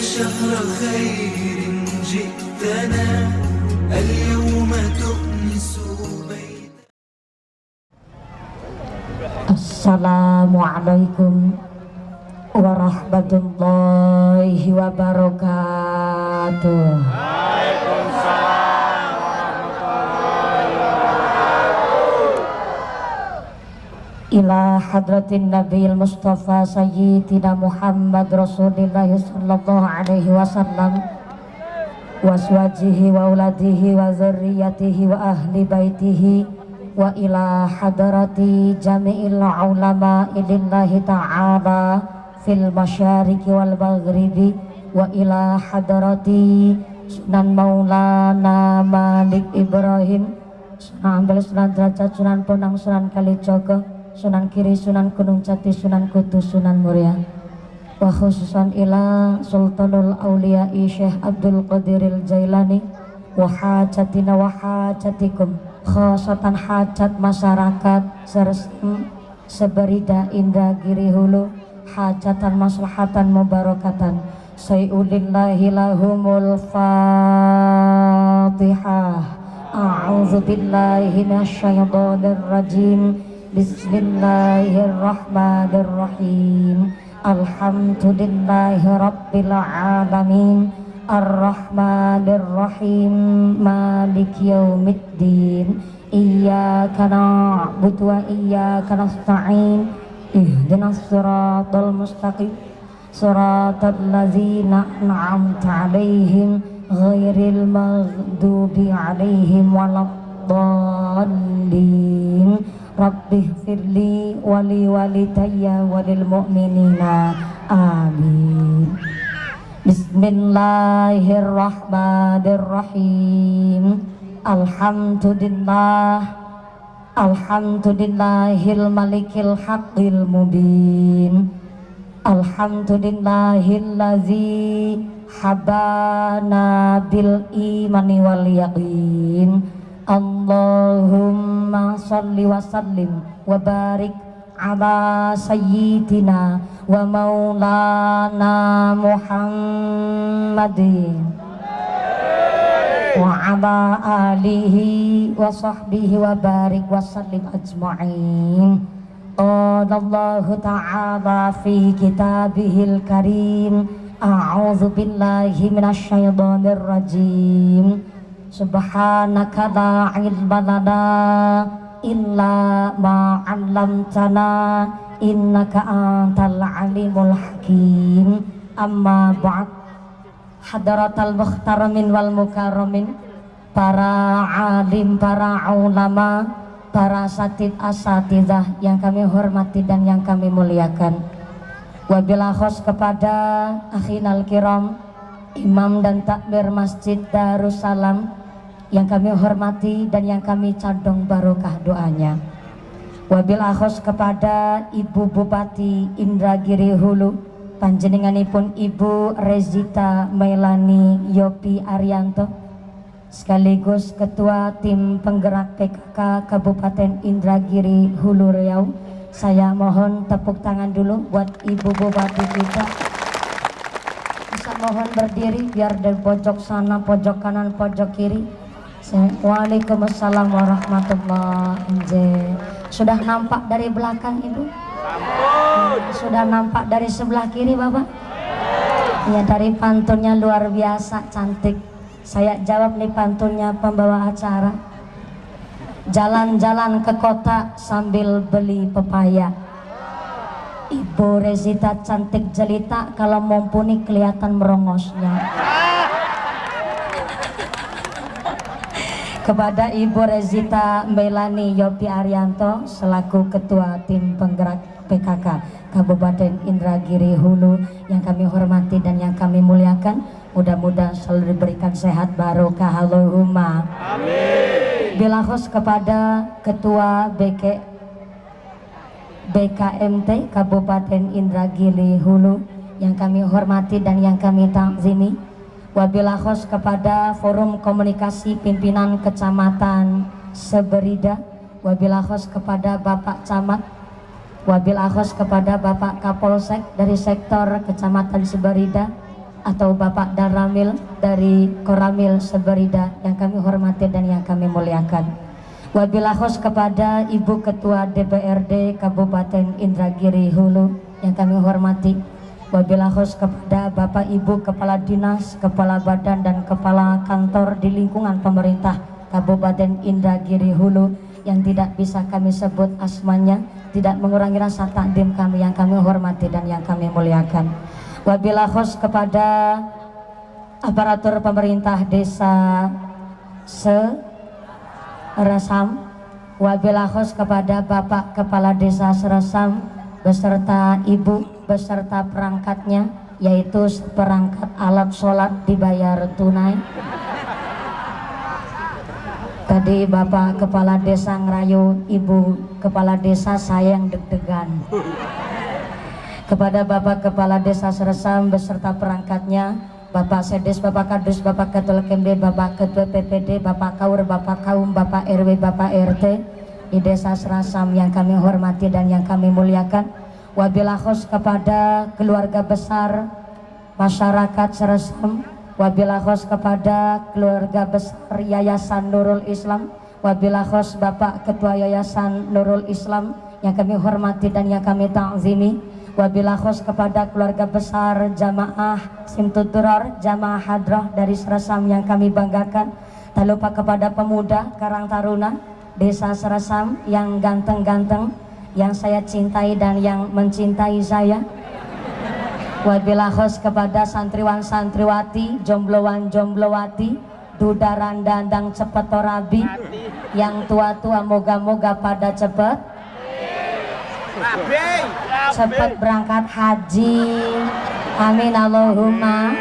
شهر خير جئتنا اليوم تؤنس بيت. Assalamualaikum warahmatullahi wabarakatuh. Waalaikumsalam warahmatullahi wabarakatuh. Ila hadratin Nabil Mustafa Sayyidina Muhammad Rasulullah sallallahu alaihi wasallam wa azwajihi wa auladihi wa dzurriyyatihi wa ahli baitihi wa ila hadrati jami'il ulama lillahi ta'ala fil masyariqi wal maghribi wa ila hadrati Sunan Maulana Malik Ibrahim, Sunan Ampel, Sunan Derajat, Sunan Bonang, Sunan Kalijogo, Sunan Kiri, Sunan Gunung Jati, Sunan Kudus, Sunan Muria, wa khususan ila Sultanul Auliya'i Syekh Abdul Qadiril Jailani wa hajatina wa hajatikum, khosatan hajat masyarakat seberida Indragiri Hulu, hajatan maslahatan mubarakatan sayulillahi lahumul fatihah. A'udzu billahi minasyaitonir rajim. Bismillahirrahmanirrahim. Alhamdulillahi rabbil alamin. Ar-Rahmanir-Rahim. Maliki yaumiddin. Iyyaka na'budu wa iyyaka nasta'in. Ihdinas siratal mustaqim. Siratal ladzina an'amta 'alaihim ghairil maghdubi 'alaihim waladdallin. Rabbighfirli wa li walidayya wa lil mu'minina. Amin. Bismillahirrahmanirrahim. Alhamdulillahil malikil haqqil mubin. Alhamdulillahillazi habana bil imani wal yaqin. Allahumma sholli wa sallim wa barik ala sayyidina wa maulana Muhammadin wa ala alihi wa sahbihi wa barik wa sallim ajma'in. Qala Allahu ta'ala fi kitabihil karim. A'udzu billahi minasyaitonir rajim. Subhanaka la ilma lana illa ma 'allamtana innaka antal alimul hakim. Amma ba'd. Hadratal muhtaramin wal mukarramin, para alim, para ulama, para asatid asatidzah yang kami hormati dan yang kami muliakan. Wabil khos kepada akhinal kiram, imam dan takmir Masjid Darussalam yang kami hormati dan yang kami cadong barokah doanya. Wabil khos kepada Ibu Bupati Indragiri Hulu, panjenenganipun Ibu Rezita Melani Yopi Arianto, sekaligus Ketua Tim Penggerak PKK Kabupaten Indragiri Hulu Riau. Saya mohon tepuk tangan dulu buat Ibu Bupati kita. Bisa mohon berdiri biar dari pojok sana, pojok kanan, pojok kiri. Waalaikumsalam warahmatullahi wabarakatuh. Sudah nampak dari belakang Ibu? Sudah nampak dari sebelah kiri Bapak? Ya, dari pantunnya luar biasa cantik. Saya jawab nih pantunnya pembawa acara. Jalan-jalan ke kota sambil beli pepaya. Ibu Rezita cantik jelita, kalau mumpuni kelihatan merongosnya. Kepada Ibu Rezita Melani Yopi Arianto selaku Ketua Tim Penggerak PKK Kabupaten Indragiri Hulu yang kami hormati dan yang kami muliakan, mudah-mudahan selalu diberikan sehat barokah Allahumma amin. Bila khos kepada Ketua BKMT Kabupaten Indragiri Hulu yang kami hormati dan yang kami takzimi. Wabilah khos kepada Forum Komunikasi Pimpinan Kecamatan Seberida. Wabilah khos kepada Bapak Camat. Wabilah khos kepada Bapak Kapolsek dari sektor Kecamatan Seberida. atau Bapak Daramil dari Koramil Seberida yang kami hormati dan yang kami muliakan. Wabillahi khos kepada Ibu Ketua DPRD Kabupaten Indragiri Hulu yang kami hormati. Wabillahi khos kepada Bapak Ibu Kepala Dinas, Kepala Badan dan Kepala Kantor di lingkungan pemerintah Kabupaten Indragiri Hulu yang tidak bisa kami sebut asmanya, tidak mengurangi rasa takdim kami yang kami hormati dan yang kami muliakan. Wabillahi khos kepada aparatur pemerintah desa Seresam. Wabillahi khos kepada Bapak Kepala Desa Seresam beserta Ibu beserta perangkatnya, yaitu seperangkat alat sholat dibayar tunai. Tadi Bapak Kepala Desa ngerayu Ibu Kepala Desa, saya yang deg-degan. Kepada Bapak Kepala Desa Seresam beserta perangkatnya, Bapak Sedes, Bapak Kadus, Bapak Ketua KMD, Bapak Ketua PPD, Bapak Kaur, Bapak Kaum, Bapak RW, Bapak RT di Desa Seresam yang kami hormati dan yang kami muliakan. Wabillahi khos kepada keluarga besar masyarakat Seresam. Wabillahi khos kepada keluarga besar Yayasan Nurul Islam. Wabillahi khos Bapak Ketua Yayasan Nurul Islam yang kami hormati dan yang kami ta'zimi. Wabillahi khos kepada keluarga besar jamaah Simtuturor, jamaah hadrah dari Seresam yang kami banggakan. Tak lupa kepada pemuda Karang Taruna Desa Seresam yang ganteng-ganteng, yang saya cintai dan yang mencintai saya. Wabillahi khos kepada santriwan santriwati, jombloan jomblowati, dudaran dandang cepet torabi, yang tua-tua moga-moga pada cepet berangkat haji. Amin Allahumma.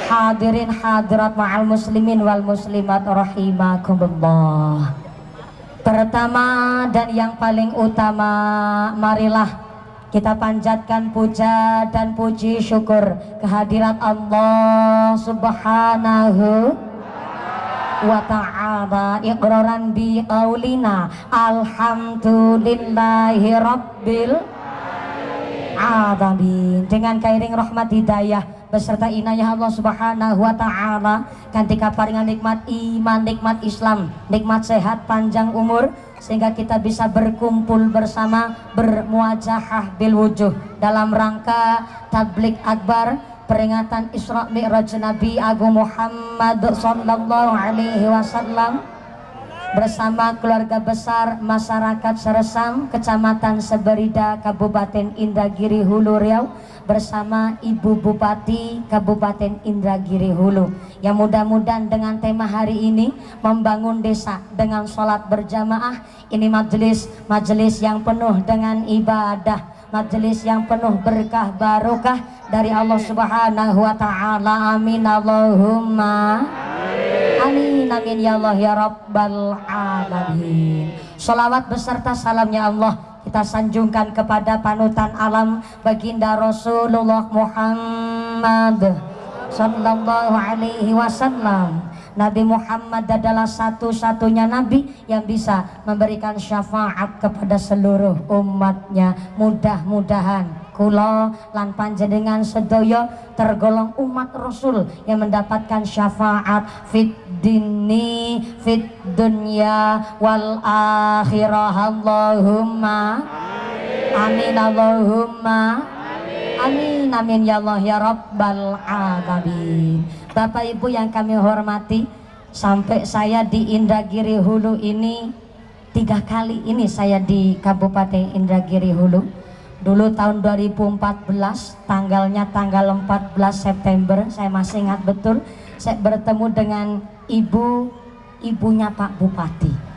Hadirin hadirat ma'al muslimin wal muslimat rahimakumullah. Pertama dan yang paling utama, marilah kita panjatkan puja dan puji syukur kehadirat Allah Subhanahu wa ta'ala, iqraran bi qaulina alhamdulillahi rabbil alamin. Dengan kairing rahmat hidayah beserta inayah Allah Subhanahu wa ta'ala, kantika paringan nikmat iman, nikmat Islam, nikmat sehat panjang umur, sehingga kita bisa berkumpul bersama, bermuajahah bil wujuh dalam rangka tablik akbar peringatan Isra Mi'raj Nabi Agung Muhammad sallallahu alaihi wasallam bersama keluarga besar masyarakat Seresam, Kecamatan Seberida, Kabupaten Indragiri Hulu Riau, bersama Ibu Bupati Kabupaten Indragiri Hulu, yang mudah-mudahan dengan tema hari ini membangun desa dengan sholat berjamaah. Ini majelis yang penuh dengan ibadah, majelis yang penuh berkah barokah dari Allah Subhanahu wa ta'ala. Amin Allahumma amin, amin ya Allah ya Rabbal alamin. Sholawat beserta salamnya Allah kita sanjungkan kepada panutan alam baginda Rasulullah Muhammad sallallahu alaihi wasallam. Nabi Muhammad adalah satu-satunya nabi yang bisa memberikan syafaat kepada seluruh umatnya. Mudah-mudahan kula lan panjenengan sedaya tergolong umat Rasul yang mendapatkan syafaat fit dini fit dunya wal akhirah. Allahumma amin Allahumma amin, amin ya Allah ya Rabbal alamin. Bapak Ibu yang kami hormati, sampai saya di Indragiri Hulu ini 3 kali ini saya di Kabupaten Indragiri Hulu. Dulu tahun 2014, tanggalnya tanggal 14 September, saya masih ingat betul, saya bertemu dengan ibunya Pak Bupati.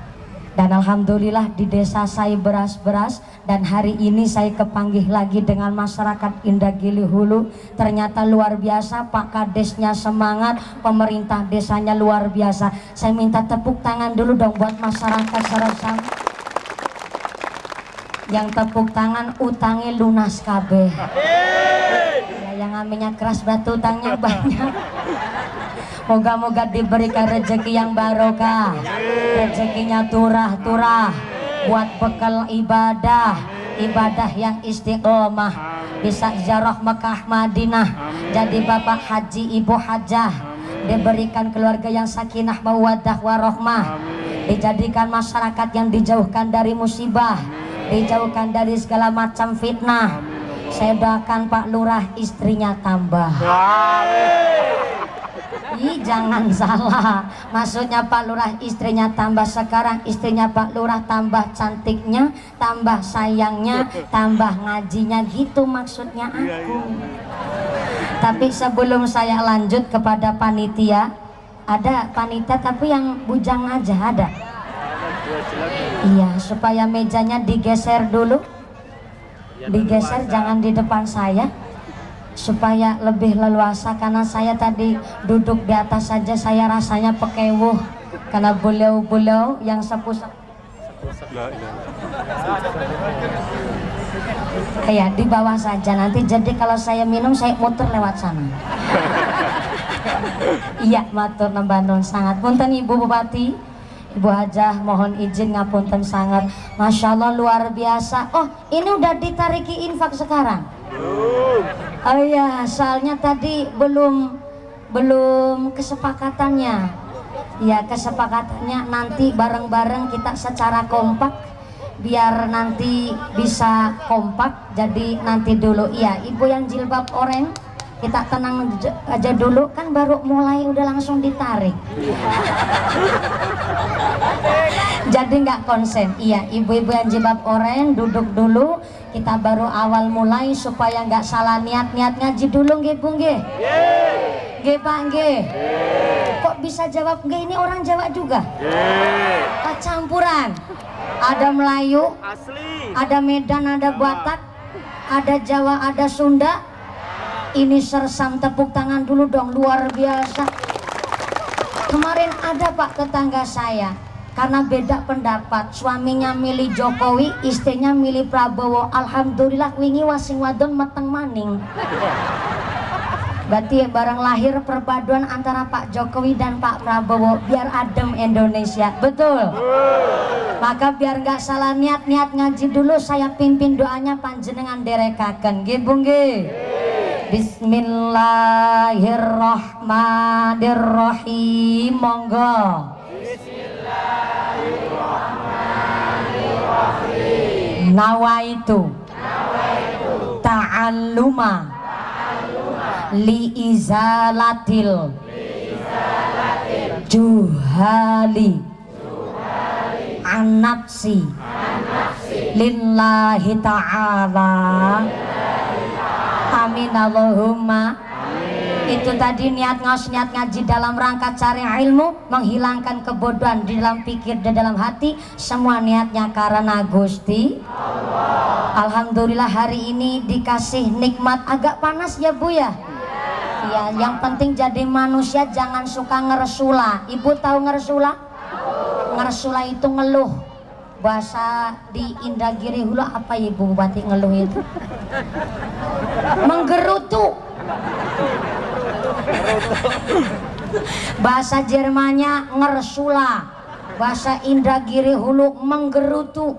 Dan alhamdulillah di desa saya beras-beras, dan hari ini saya kepanggih lagi dengan masyarakat Indragiri Hulu. Ternyata luar biasa, Pak Kadesnya semangat, pemerintah desanya luar biasa. Saya minta tepuk tangan dulu dong buat masyarakat Seresam. Yang tepuk tangan utangnya lunas kabeh. Ya, yang namanya keras batu utangnya banyak. Moga-moga diberikan rezeki yang barokah, rezekinya turah-turah buat bekal ibadah, ibadah yang istiqomah, bisa ziarah Mekah Madinah, jadi bapak haji ibu hajah, diberikan keluarga yang sakinah mawaddah warahmah, dijadikan masyarakat yang dijauhkan dari musibah, dijauhkan dari segala macam fitnah. Saya doakan Pak Lurah istrinya tambah. Ih, jangan salah, maksudnya Pak Lurah istrinya tambah. Sekarang istrinya Pak Lurah tambah cantiknya, tambah sayangnya, tambah ngajinya, gitu maksudnya aku. Tapi sebelum saya lanjut kepada panitia, ada panitia tapi yang bujang aja ada. Iya, supaya mejanya digeser dulu, digeser, jangan di depan saya, supaya lebih leluasa. Karena saya tadi duduk di atas saja saya rasanya pekewuh, karena beliau-beliau yang sepuh. Ya di bawah saja nanti, jadi kalau saya minum saya muter lewat sana. Iya, matur nembandon sangat. Punten Ibu Bupati, Ibu Hajah, mohon izin ngapunten sangat. Masya Allah luar biasa. Oh, ini udah ditariki infak sekarang? Oh iya, soalnya tadi belum kesepakatannya. Ya, kesepakatannya nanti bareng-bareng kita secara kompak, biar nanti bisa kompak. Jadi nanti dulu, iya Ibu yang jilbab oranye, kita tenang aja dulu, kan baru mulai udah langsung ditarik. Jadi nggak konsen. Iya, ibu-ibu yang jilbab oranye duduk dulu, kita baru awal mulai supaya nggak salah niat ngaji dulu, nggih Bu nggih. Nggih Pak nggih. Kok bisa jawab nggih, ini orang Jawa juga? Campuran. Ada Melayu, ada Medan, ada Batak, ada Jawa, ada Sunda. Ini sersam, tepuk tangan dulu dong, luar biasa. Kemarin ada Pak tetangga saya, karena beda pendapat, suaminya milih Jokowi, istrinya milih Prabowo. Alhamdulillah wingi wasing wadon meteng maning. Berarti bareng lahir perpaduan antara Pak Jokowi dan Pak Prabowo, biar adem Indonesia, betul? Maka biar nggak salah niat ngaji dulu, saya pimpin doanya panjenengan derekaken, nggih Bu nggih. Bismillahirrahmanirrahim. Monggo. Bismillahirrahmanirrahim. Nawaitu ta'alluma li izalatil juhali an nafsi lillahi ta'ala. Amin Allahumma. Itu tadi niat ngaji dalam rangka cari ilmu, menghilangkan kebodohan di dalam pikir dan dalam hati. Semua niatnya karena Gusti Allah. Alhamdulillah hari ini dikasih nikmat. Agak panas ya Bu ya? Iya, yang penting jadi manusia jangan suka ngeresula. Ibu tahu ngeresula? Ngeresula itu ngeluh. Bahasa di Indragiri Hulu apa ya Ibu Bupati ngeluh itu? Menggerutu. Bahasa Jermannya ngeresula, bahasa Indragiri Hulu menggerutu.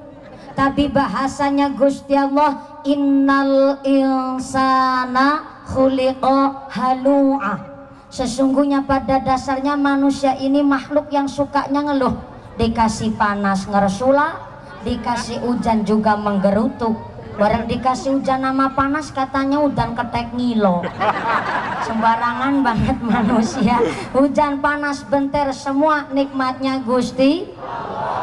Tapi bahasanya Gusti Allah, innal insana khuliqa halu'a. Sesungguhnya pada dasarnya manusia ini makhluk yang sukanya ngeluh. Dikasih panas ngeresula, dikasih hujan juga menggerutu. Barang dikasih hujan nama panas katanya udan ketek ngilo. Sembarangan banget manusia. Hujan panas bentar, semua nikmatnya Gusti.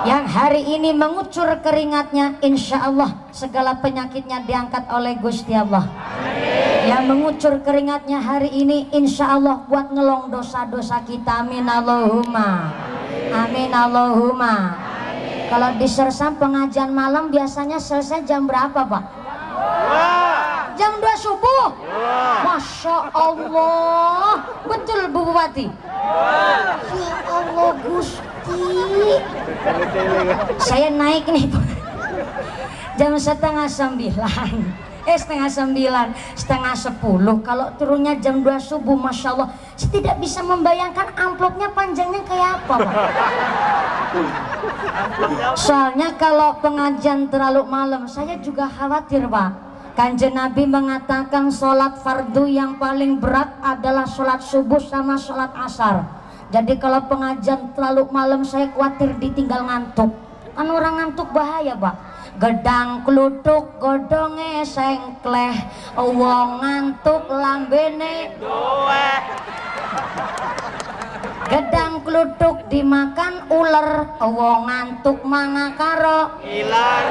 Yang hari ini mengucur keringatnya, insya Allah segala penyakitnya diangkat oleh Gusti Allah. Yang mengucur keringatnya hari ini insya Allah buat ngelong dosa-dosa kita. Amin Allahumma. Amin Allahumma. Kalau di Sersam pengajian malam biasanya selesai jam berapa Pak? Jam 2 subuh. Masya Allah. Betul Bu Bupati? Ya Allah Gusti. Saya naik nih jam 8:30. setengah 9, setengah 10. Kalau turunnya jam 2 subuh, Masya Allah, saya tidak bisa membayangkan amplopnya panjangnya kayak apa, Pak. Soalnya kalau pengajian terlalu malam, saya juga khawatir, Pak. Kanjeng Nabi mengatakan sholat fardu yang paling berat adalah sholat subuh sama sholat asar. Jadi kalau pengajian terlalu malam, saya khawatir ditinggal ngantuk. Kan orang ngantuk bahaya, Pak. Gedang kluthuk godhonge sengkleh, wong ngantuk lambene doeh. Gedang kluthuk dimakan uler, wong ngantuk mangan karo ilar.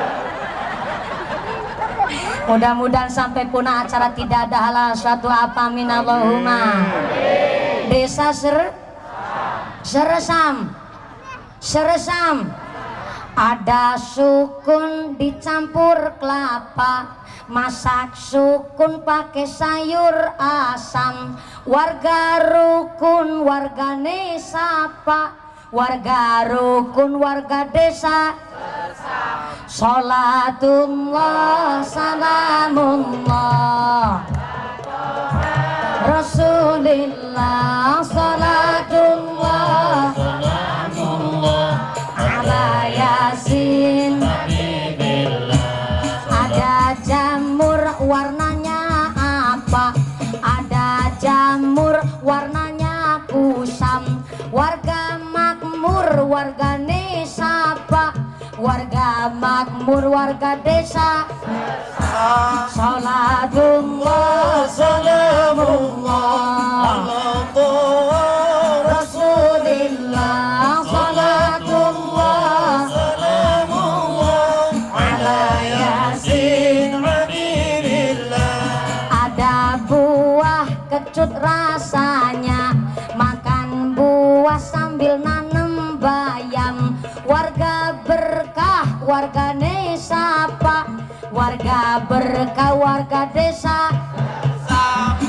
Mudah-mudahan sampai punah acara tidak ada halal suatu apa min Allahumma. Desa Seresam ada sukun dicampur kelapa, masak sukun pakai sayur asam. Warga rukun wargane sapa, warga rukun warga desa Salatullah salamullah Rasulillah, salatullah ala Yasin. Ada jamur warnanya apa? Ada jamur warnanya kusam. Warga makmur wargane sapa, warga makmur warga desa Salatullah salamullah Rasulillah, salatullah ala Yasin habibillah. Ada buah kecut rasanya, makan buah sambil nanem bayam. Warga berkah wargane sapa, warga berkah warga desa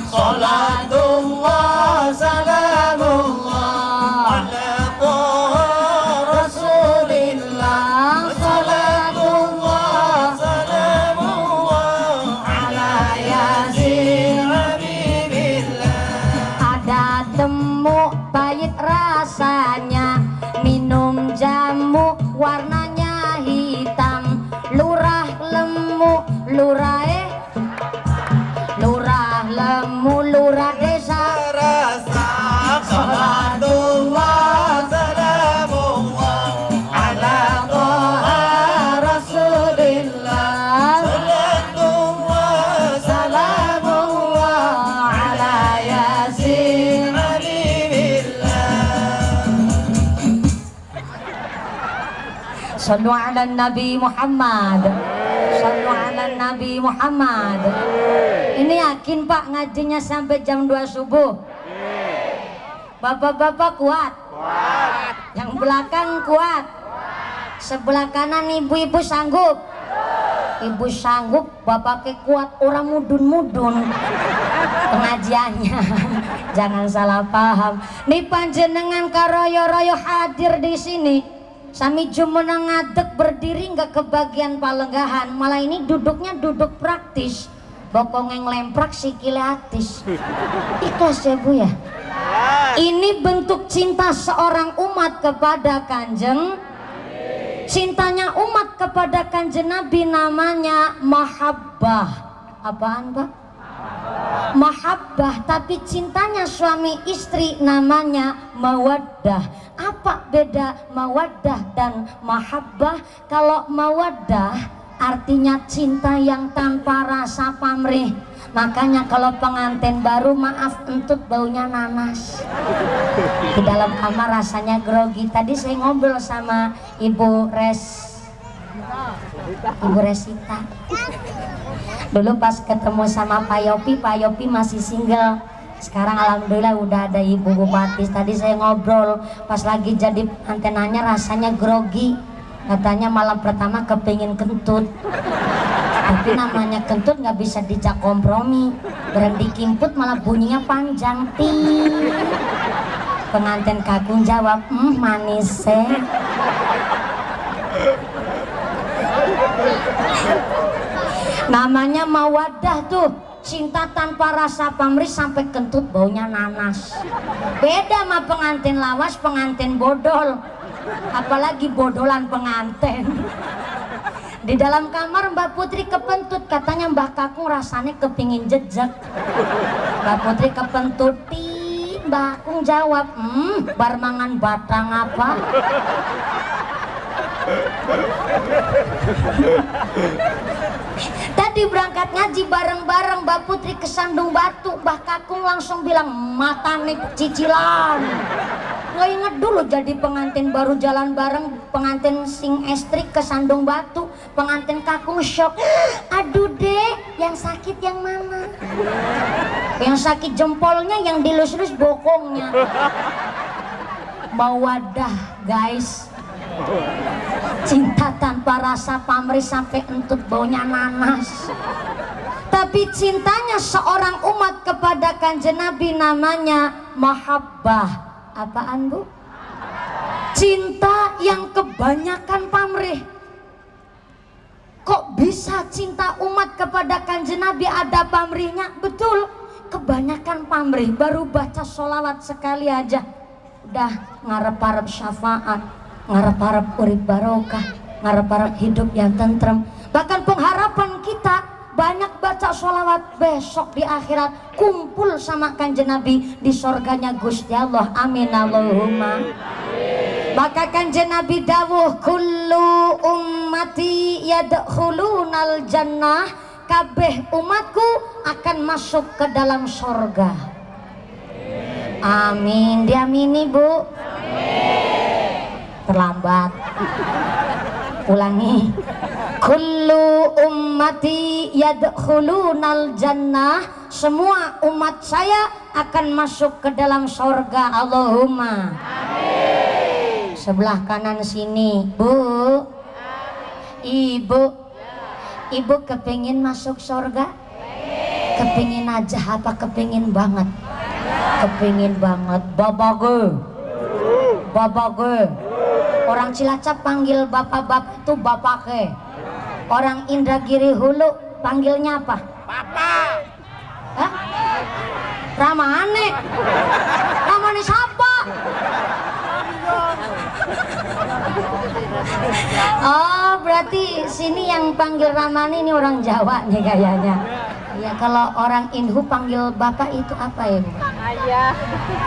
Salatullah salamullah Rasulillah, salatullah ala Yasin habibillah. Ada temu pahit rasanya, minum jamu warnanya hitam. Lurah lemu lurah lemu lurah desa Salatullah salamullah ala Toha Rasulillah, salamullah ala Yasin habibillah. Sallu ala Nabi Muhammad, sallu ala Nabi Muhammad. Ini yakin Pak ngajinya sampai jam 2 subuh? Bapak-bapak kuat? Yang belakang kuat? Sebelah kanan ibu-ibu sanggup? Ibu sanggup, bapaknya kuat, orang mudun-mudun pengajiannya. Jangan salah paham. Nih panjenengan karoyo-royo hadir di sini. Sami jumenang ngadeg berdiri nggak kebagian palenggahan, malah ini duduknya duduk praktis. Bokong yang lemprak sikile atis. Ikhlas ya Bu ya. Ini bentuk cinta seorang umat kepada Kanjeng. Cintanya umat kepada Kanjeng Nabi namanya mahabbah. Apaan Pak? Mahabbah. Tapi cintanya suami istri namanya mawaddah. Apa beda mawaddah dan mahabbah? Kalau mawaddah artinya cinta yang tanpa rasa pamrih. Makanya kalau pengantin baru, maaf entut baunya nanas. Di dalam kamar rasanya grogi. Tadi saya ngobrol sama Ibu Resita. Dulu pas ketemu sama Pak Yopi masih single. Sekarang alhamdulillah udah ada Ibu Bupati. Tadi saya ngobrol pas lagi jadi antenanya rasanya grogi. Katanya malam pertama kepingin kentut, tapi namanya kentut nggak bisa dijak kompromi. Berhenti kimput malah bunyinya panjang. Ting. Pengantin kagum jawab, manis Namanya mawaddah tuh, cinta tanpa rasa pamrih sampai kentut baunya nanas. Beda sama pengantin lawas, pengantin bodol, apalagi bodolan pengantin. Di dalam kamar Mbak Putri kepentut, katanya Mbah Kakung rasanya kepingin jejak. Mbak Putri kepentut, Mbah Kakung jawab, bar mangan batang apa? Tadi berangkat ngaji bareng-bareng Mbak Putri ke Sandung Batu, Mbah Kakung langsung bilang, mata nih cicilan. Nggak inget dulu jadi pengantin baru jalan bareng pengantin sing estri ke Sandung Batu, pengantin Kakung shock. Aduh dek, yang sakit yang mana? Yang sakit jempolnya, yang dilus-lus bokongnya. Mawaddah guys, cinta tanpa rasa pamrih sampai entut baunya nanas. Tapi cintanya seorang umat kepada Kanjeng Nabi namanya mahabbah. Apaan bu? Cinta yang kebanyakan pamrih. Kok bisa cinta umat kepada Kanjeng Nabi ada pamrihnya? Betul, kebanyakan pamrih. Baru baca sholawat sekali aja udah ngarep-arep syafaat, ngarep-arep urip barokah, ngarep-arep hidup yang tentrem. Bahkan pengharapan kita banyak baca sholawat besok di akhirat kumpul sama Kanjeng Nabi di sorganya Gusti Allah. Amin Allahumma. Maka Kanjeng Nabi dawuh, kullu ummati yadkhulunal jannah, kabeh umatku akan masuk ke dalam sorga. Amin, diamini bu. Terlambat. Ulangi. Kullu ummati yadkhulunal jannah, semua umat saya akan masuk ke dalam sorga. Allahumma amin. Sebelah kanan sini bu, ibu kepingin masuk sorga? Kepingin aja apa kepingin banget? Kepingin banget. Babage, orang Cilacap panggil bapak-bapak itu bapake. Orang Indragiri Hulu panggilnya apa? Papa. Hah? Ramane. Ramane siapa? Oh, berarti sini yang panggil Ramane ini orang Jawa nih kayaknya. Ya, kalau orang Inhu panggil bapak itu apa ya bu? Ayah.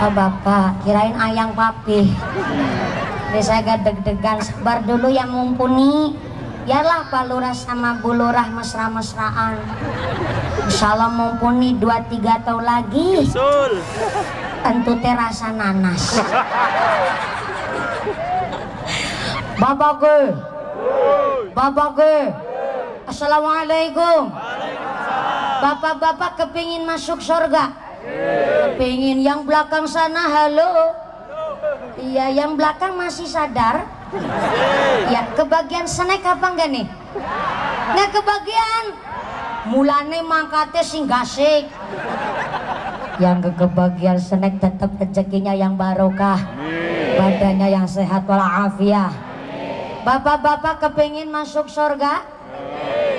Oh bapak, kirain ayang papi. Ini saya agak deg-degan, sabar dulu yang mumpuni. Yalah Pak Lurah sama Bu Lurah mesra-mesraan. Insyaallah mumpuni 2-3 tahun lagi. Entute rasa nanas. Babage. Assalamualaikum. Bapak-bapak kepingin masuk surga? Kepingin. Yang belakang sana halo. Iya, yang belakang masih sadar? Ya, kebagian snack apa enggak nih? Nggak kebagian. Mulane mangkate sing gasik. Yang kebagian snack tetap rezekinya yang barokah. Badannya yang sehat walafiat. Bapak-bapak kepingin masuk surga?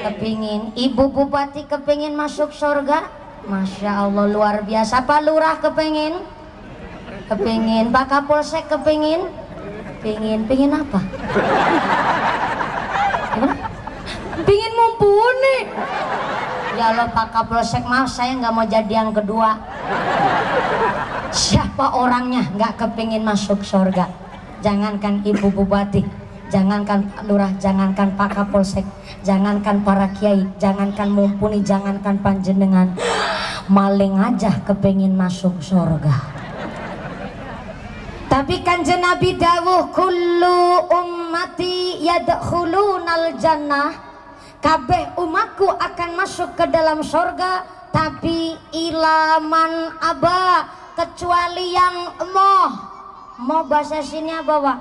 Kepingin. Ibu Bupati kepingin masuk surga? Masya Allah luar biasa. Pak Lurah kepingin? Kepingin. Pak Kapolsek kepingin? Pingin apa? Gimana? Pingin mumpuni. Ya Allah Pak Kapolsek, maaf saya nggak mau jadi yang kedua. Siapa orangnya nggak kepingin masuk surga? Jangankan Ibu Bupati, jangankan Pak Lurah, jangankan Pak Kapolsek, jangankan para kiai, jangankan mumpuni, jangankan panjenengan, maling aja kepingin masuk surga. Tapi Kanjeng Nabi dawuh, kullu ummati yadkhulunal jannah, kabeh umatku akan masuk ke dalam surga, tapi ilaman aba, kecuali yang mau bahasa sini apa Pak?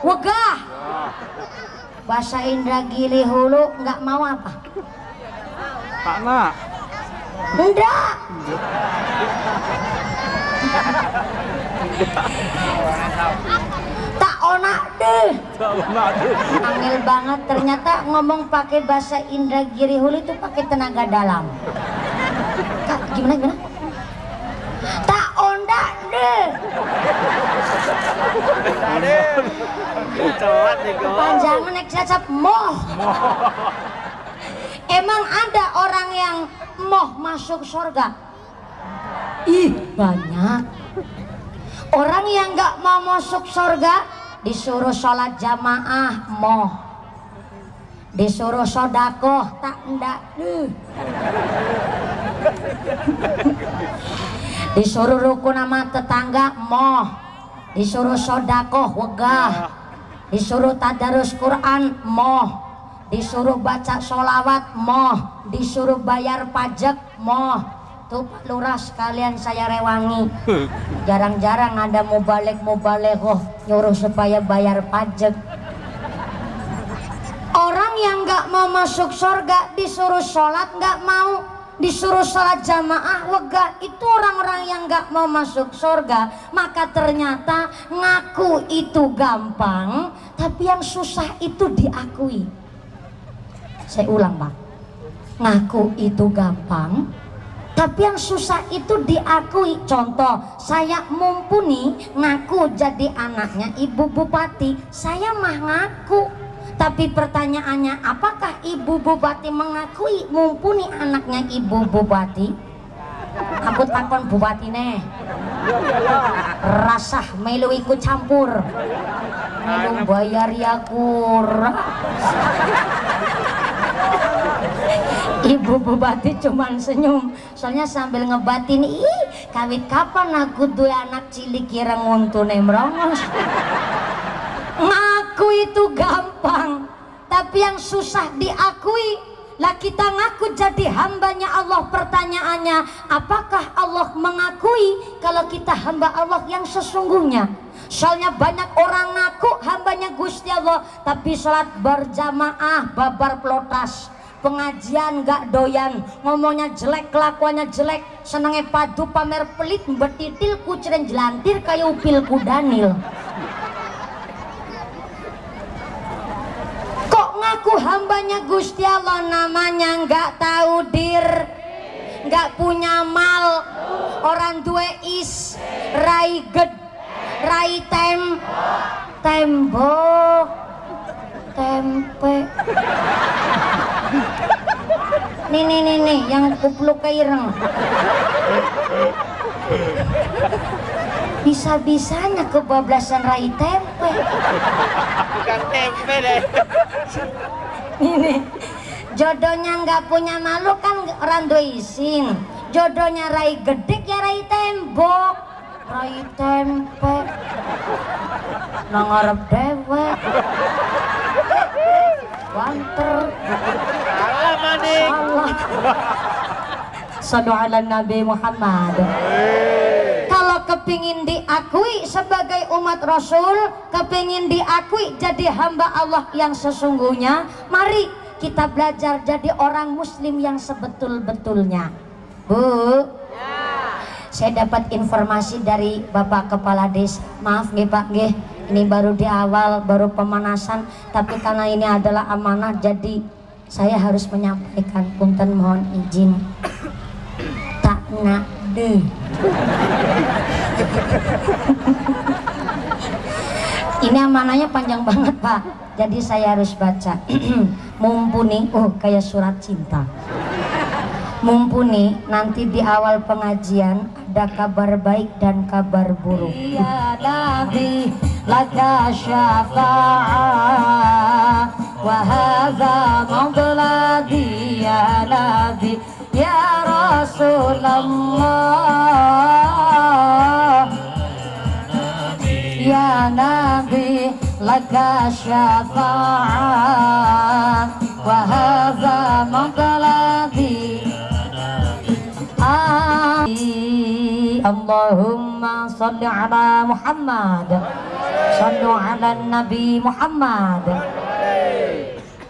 Wegah. Bahasa Indragiri Hulu nggak mau apa? Pakna. Enggak. Tak onak deh. Angel banget ternyata ngomong pakai bahasa Indragiri Hulu itu pakai tenaga dalam. Kak, gimana? Tak ondak deh. Panjangan nek cacap moh. Emang ada orang yang moh masuk surga? Ih, banyak. Orang yang nggak mau masuk surga disuruh sholat jamaah moh, disuruh sodakoh tak ndak deh, disuruh rukun sama tetangga moh, disuruh sodakoh wegah, disuruh tadarus Quran moh, disuruh baca sholawat moh, disuruh bayar pajak moh. Tuh Pak Lurah sekalian saya rewangi, jarang-jarang ada mubalek nyuruh supaya bayar pajak. Orang yang nggak mau masuk surga disuruh sholat nggak mau, disuruh sholat jamaah wegah, itu orang-orang yang nggak mau masuk surga. Maka ternyata ngaku itu gampang, tapi yang susah itu diakui. Saya ulang Pak, ngaku itu gampang, tapi yang susah itu diakui. Contoh, saya mumpuni ngaku jadi anaknya Ibu Bupati, saya mah ngaku. Tapi pertanyaannya, apakah Ibu Bupati mengakui mumpuni anaknya Ibu Bupati? Aku takon Bupati nih, rasah melu ikut campur, melu bayar ya kurang. Ibu Bupati cuman senyum, soalnya sambil ngebatin, ih kawit kapan aku dua anak cilik kira nguntune merongos. Ngaku itu gampang, tapi yang susah diakui. Lah kita ngaku jadi hambanya Allah, pertanyaannya apakah Allah mengakui kalau kita hamba Allah yang sesungguhnya? Soalnya banyak orang ngaku hambanya Gusti Allah, tapi sholat berjamaah babar plotas, pengajian gak doyan, ngomongnya jelek, kelakuannya jelek, senengnya padu pamer pelit, betitil kuceren jelantir kayak upil kudanil. Kok ngaku hambanya Gusti Allah, namanya gak tahu dir, gak punya mal, orang dua is rai ged, rai tembok tempe. Nih yang kupluk keireng. Bisa-bisanya kebablasan rai tempe. Bukan tempe deh. Ini jodohnya nggak punya malu kan orang doisin. Jodohnya rai gedek ya rai tembok, rai tempe. Nang arep dewek. Wanter. Salah maning. Sallu ala Nabi Muhammad. Kalau kepingin diakui sebagai umat Rasul, kepingin diakui jadi hamba Allah yang sesungguhnya, mari kita belajar jadi orang muslim yang sebetul-betulnya. Bu, saya dapat informasi dari Bapak Kepala Desa. Maaf nggih Pak nggih, ini baru di awal, baru pemanasan, tapi karena ini adalah amanah jadi saya harus menyampaikan. Punten mohon izin. Tak ngade. Ini amanahnya panjang banget Pak, jadi saya harus baca. Mumpuni, kayak surat cinta. Mumpuni nanti di awal pengajian ada kabar baik dan kabar buruk. Ya Nabi laka syafa'ah wa hadza mawladi ya Nabi ya Rasulullah ya Nabi laka syafa'ah wa hadza mawladi. Allahumma salli ala Muhammad, sallu ala Nabi Muhammad.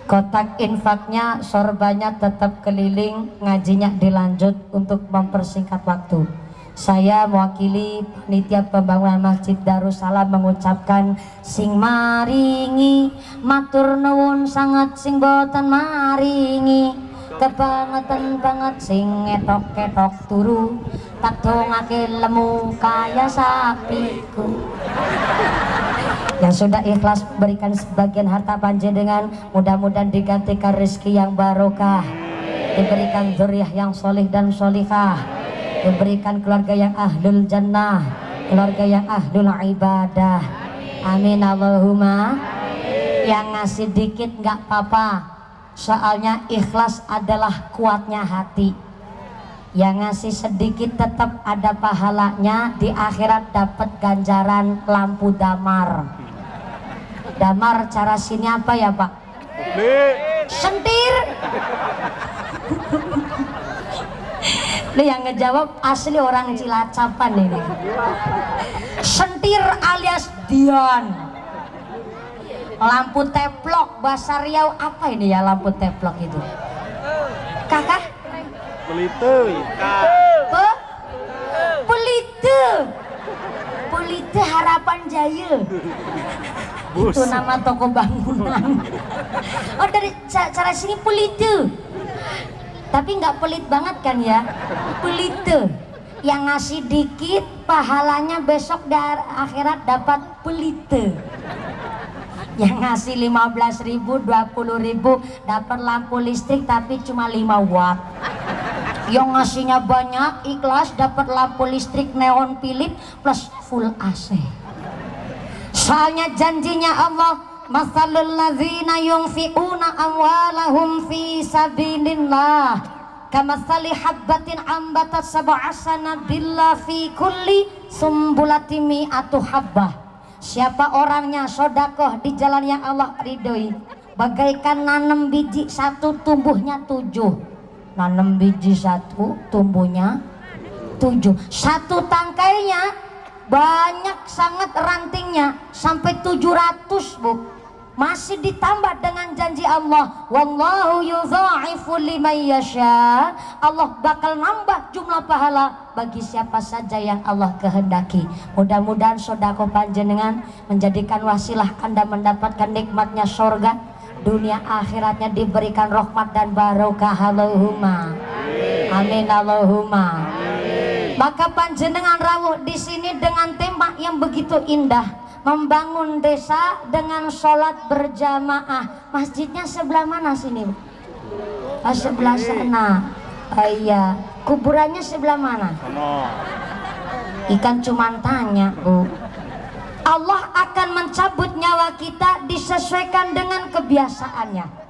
Kotak infaknya, sorbannya tetap keliling, ngajinya dilanjut untuk mempersingkat waktu. Saya mewakili panitia pembangunan Masjid Darussalam mengucapkan sing maringi matur nuwun sangat sing boten maringi kebangetan banget sing ngetok-ketok turu tak dongake lemu kaya sapiku. Yang sudah ikhlas berikan sebagian harta panjenengan, mudah-mudahan digantikan rezeki yang barokah, diberikan dzurriyyah yang solih dan solihah, diberikan keluarga yang ahlul jannah, keluarga yang ahlul ibadah. Amin Allahumma. Yang ngasih dikit nggak apa-apa, soalnya ikhlas adalah kuatnya hati. Yang ngasih sedikit tetap ada pahalanya, di akhirat dapat ganjaran lampu damar. Damar cara sini apa ya Pak? Sentir. Lu yang ngejawab asli orang Cilacapan ini. Sentir alias Dion. Lampu teplok bahasa Riau apa ini ya lampu teplok itu? Kakak? Pelite. Pelite. Pelite Harapan Jaya. Itu nama toko bangunan. Oh dari cara sini pelite. Tapi nggak pelit banget kan ya? Pelite. Yang ngasih dikit pahalanya besok dari akhirat dapat pelite. Yang ngasih 15.000, 20.000 dapat lampu listrik tapi cuma 5 watt. Yang ngasihnya banyak ikhlas dapat lampu listrik neon Philips plus full AC. Soalnya janjinya Allah, masalul ladzina yunfiquna amwalahum fi sabilillah kamatsali habbatin ambatat sab'a sanabila fi kulli sumbulatin mi'atu habbah. Siapa orangnya sodakoh di jalan yang Allah ridhoi, bagaikan nanam biji satu tumbuhnya 7. Nanam biji satu tumbuhnya 7. Satu tangkainya banyak sangat rantingnya sampai 700 Bu. Masih ditambah dengan janji Allah, wallahu yudha'ifu liman yasha. Allah bakal nambah jumlah pahala bagi siapa saja yang Allah kehendaki. Mudah-mudahan sedekah panjenengan menjadikan wasilah Anda mendapatkan nikmatnya surga, dunia akhiratnya diberikan rahmat dan barokah. Allahumma amin Allahumma. Maka panjenengan rawuh di sini dengan tema yang begitu indah, membangun desa dengan sholat berjamaah. Masjidnya sebelah mana sini? Oh, sebelah sana. Oh iya, kuburannya sebelah mana? Ikan cuman tanya Bu. Allah akan mencabut nyawa kita disesuaikan dengan kebiasaannya.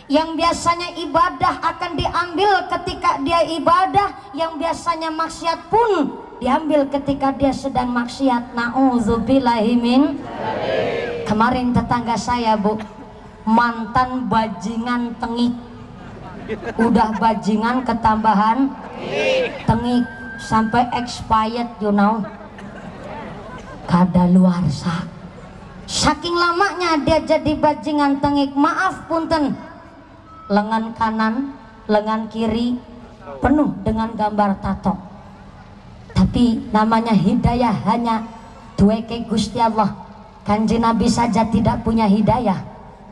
Yang biasanya ibadah akan diambil ketika dia ibadah, yang biasanya maksiat pun diambil ketika dia sedang maksiat. Na'udzubillahimin. Kemarin tetangga saya Bu, mantan bajingan tengik, udah bajingan ketambahan tengik sampai expired, you know, kadaluarsa. Saking lamanya dia jadi bajingan tengik, maaf punten, lengan kanan, lengan kiri penuh dengan gambar tato. Tapi namanya hidayah hanya dueke Gusti Allah. Kanjeng Nabi saja tidak punya hidayah.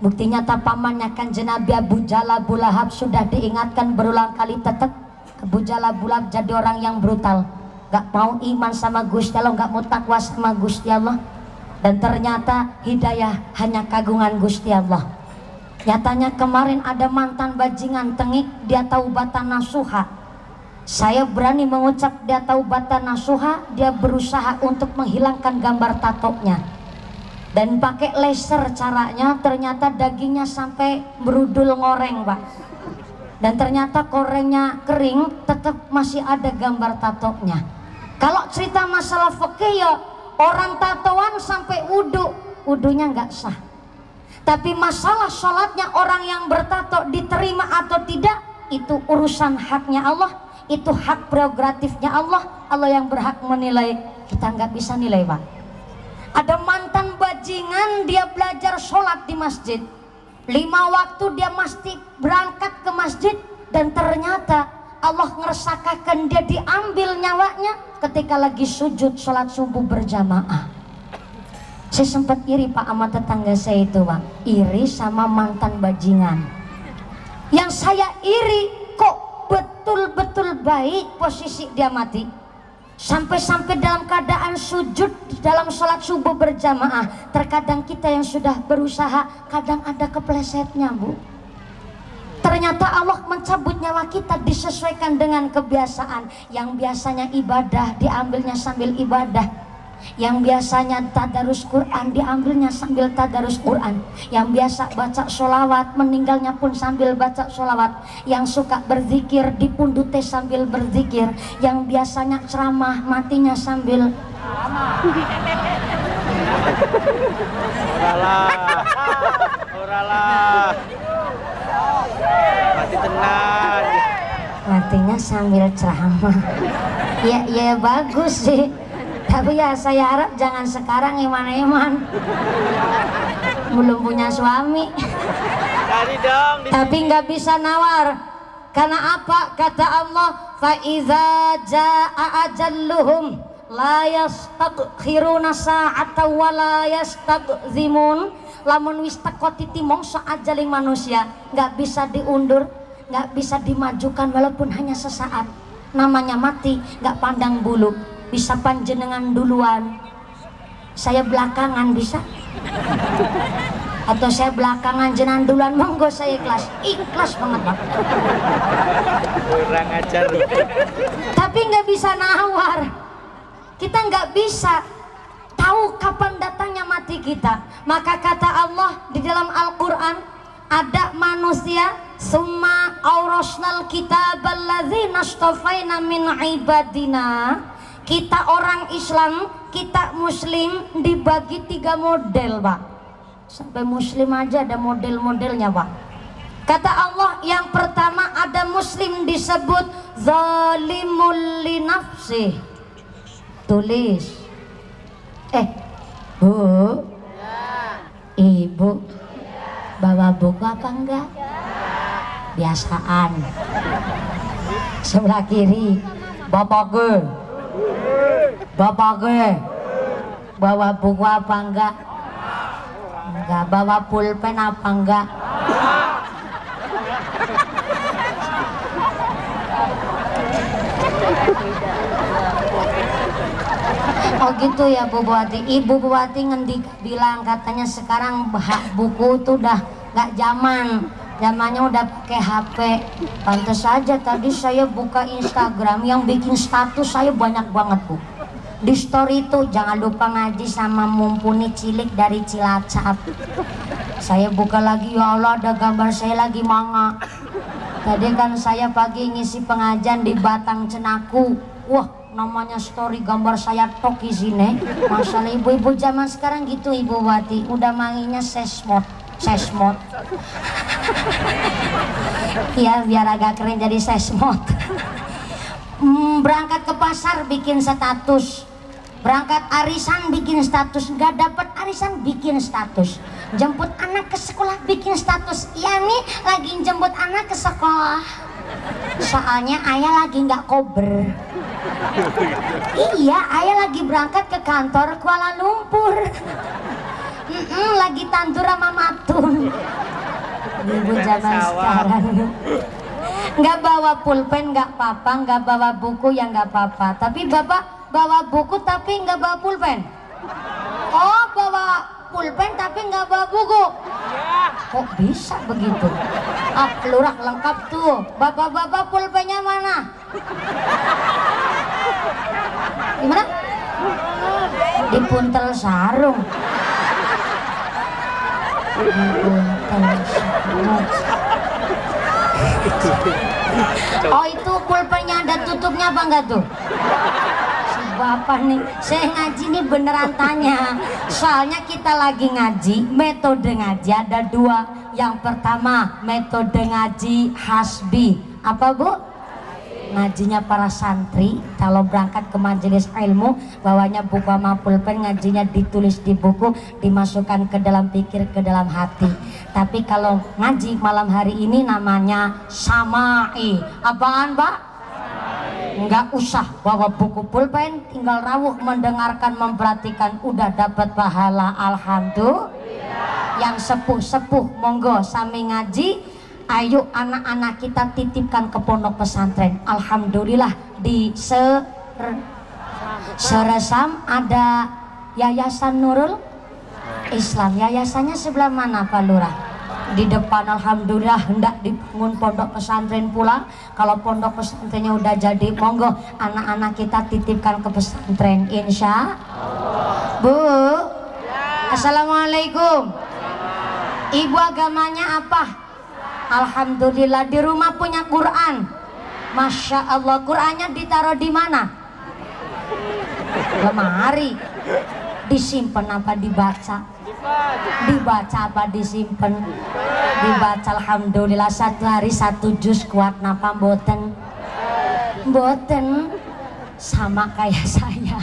Buktinya pamannya Kanjeng Nabi Abu Jalal Abu Lahab sudah diingatkan berulang kali, tetap Abu Jalal Abu Lahab jadi orang yang brutal, gak mau iman sama Gusti Allah, gak mau takwa sama Gusti Allah. Dan ternyata hidayah hanya kagungan Gusti Allah. Nyatanya kemarin ada mantan bajingan tengik, dia taubatan nasuha. Saya berani mengucap dia taubatan nasuha, dia berusaha untuk menghilangkan gambar tatonya. Dan pakai laser caranya, ternyata dagingnya sampai berudul ngoreng Pak. Dan ternyata korengnya kering, tetap masih ada gambar tatonya. Kalau cerita masalah fikih ya, orang tatoan sampai wudunya nggak sah. Tapi masalah sholatnya orang yang bertato diterima atau tidak, itu urusan haknya Allah, itu hak prerogatifnya Allah. Allah yang berhak menilai, kita nggak bisa nilai Pak. Ada mantan bajingan, dia belajar sholat di masjid 5 waktu, dia mesti berangkat ke masjid. Dan ternyata Allah ngersakakan dia diambil nyawanya ketika lagi sujud sholat subuh berjamaah. Saya sempat iri Pak sama tetangga saya itu Pak, iri sama mantan bajingan. Yang saya iri kok betul-betul baik posisi dia mati, sampai-sampai dalam keadaan sujud dalam sholat subuh berjamaah. Terkadang kita yang sudah berusaha kadang ada keplesetnya Bu. Ternyata Allah mencabut nyawa kita disesuaikan dengan kebiasaan. Yang biasanya ibadah diambilnya sambil ibadah, yang biasanya tadarus Quran diambilnya sambil tadarus Quran, yang biasa baca sholawat meninggalnya pun sambil baca sholawat, yang suka berzikir dipundute sambil berzikir, yang biasanya ceramah matinya sambil Oralah. Mati tenang. matinya sambil ceramah. Ya bagus sih, tapi ya saya harap jangan sekarang eman-eman, belum punya suami. Cari dong. Tapi nggak bisa nawar. Karena apa? Kata Allah, fa iza jaa ajalluhum la yastakhiruna sa'ata wa la yastaqzimun. Lamun wis teko titi mongso ajaling manusia, nggak bisa diundur, nggak bisa dimajukan walaupun hanya sesaat. Namanya mati, nggak pandang bulu. Bisa panjenengan duluan, saya belakangan bisa, atau saya belakangan jenengan duluan, monggo saya ikhlas banget Pak. Kurang ajar. Tapi nggak bisa nawar, kita nggak bisa tahu kapan datangnya mati kita. Maka kata Allah di dalam Al-Quran, ada manusia summa aurasnal kitabal ladzina astafaina min ibadina. Kita orang Islam, kita muslim dibagi 3 model Pak. Sampai muslim aja ada model-modelnya Pak. Kata Allah, yang pertama ada muslim disebut zalimul li nafsih. Tulis. Bu, Ibu bawa buku apa enggak? Biasaan. Sebelah kiri, Bapak gue bawa buku apa enggak? Enggak. Bawa pulpen apa enggak? Oh gitu ya Bu Buati. Ibu Buati ngendik bilang katanya sekarang buku tuh udah gak zaman, zamannya udah pakai HP. Pantes saja tadi saya buka Instagram, yang bikin status saya banyak banget Bu. Di story itu jangan lupa ngaji sama Mumpuni Cilik dari Cilacap. Saya buka lagi, ya Allah ada gambar saya lagi manga. Tadi kan saya pagi ngisi pengajian di Batang Cenaku. Wah, namanya story gambar saya tok di sini. Masalah ibu-ibu zaman sekarang gitu Ibu Wati, udah manginya sesmod. Iya, biar agak keren jadi sesmod. Berangkat ke pasar bikin status, berangkat arisan bikin status, nggak dapet arisan bikin status, jemput anak ke sekolah bikin status. Iya nih lagi jemput anak ke sekolah, soalnya ayah lagi nggak kober. Iya, ayah lagi berangkat ke kantor Kuala Lumpur. Lagi tandur sama matun. Ibu zaman sekarang nggak bawa pulpen nggak apa-apa, nggak bawa buku ya nggak apa-apa. Tapi bapak bawa buku tapi nggak bawa pulpen. Oh, bawa pulpen tapi nggak bawa buku. Kok bisa begitu? Lurah lengkap tuh. Bapak-bapak pulpennya mana? Gimana? Di puntel sarung. Oh, itu pulpennya ada tutupnya apa enggak tuh? Si bapak nih, saya ngaji nih beneran tanya. Soalnya kita lagi ngaji, metode ngaji ada 2. Yang pertama metode ngaji hasbi. Apa Bu? Ngajinya para santri kalau berangkat ke majelis ilmu, bawanya buku sama pulpen, ngajinya ditulis di buku, dimasukkan ke dalam pikir, ke dalam hati. Tapi kalau ngaji malam hari ini namanya sama'i. Apaan Pak? Nggak usah bawa buku pulpen, tinggal rawuh mendengarkan, memperhatikan, udah dapat pahala. Alhamdulillah. Yang sepuh-sepuh monggo sami ngaji. Ayo anak-anak kita titipkan ke pondok pesantren. Alhamdulillah di Seresam ada Yayasan Nurul Islam. Yayasannya sebelah mana Pak Lurah? Di depan. Alhamdulillah hendak dibangun pondok pesantren pula. Kalau pondok pesantrennya udah jadi, monggo anak-anak kita titipkan ke pesantren insya Allah. Bu, assalamualaikum. Ibu agamanya apa? Alhamdulillah. Di rumah punya Quran? Masya Allah. Qurannya ditaruh di mana? Lemari. Disimpan apa dibaca? Dibaca apa disimpan? Dibaca. Alhamdulillah. Satu hari satu juz kuat napa mboten? Mboten. Sama kayak saya.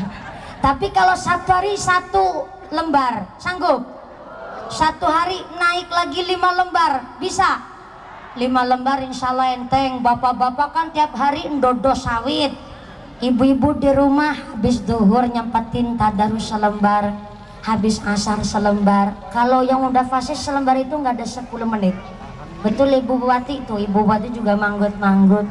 Tapi kalau satu hari satu lembar sanggup? Satu hari naik lagi 5 lembar bisa? 5 lembar insya Allah enteng. Bapak-bapak kan tiap hari ndodo sawit. Ibu-ibu di rumah habis duhur nyempetin tadarus selembar, habis asar selembar. Kalau yang udah fase selembar itu nggak ada 10 menit. Betul Ibu Bupati itu, Ibu Bupati juga manggut-manggut.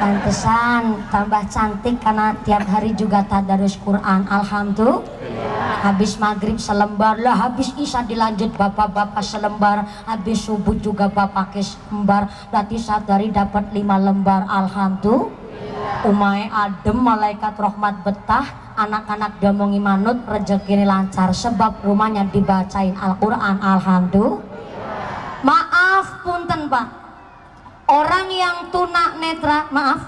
Pantesan tambah cantik karena tiap hari juga tadarus Quran. Alhamdulillah. Habis maghrib selembar lah, habis isya dilanjut bapak-bapak selembar, habis subuh juga bapak selembar. Berarti satu hari dapat 5 lembar. Alhamdulillah. Umai adem, malaikat rahmat betah, anak-anak diomongi manut, rezeki lancar sebab rumahnya dibacain Al-Quran. Alhamdulillah. Maaf punten Pak, orang yang tuna netra, maaf,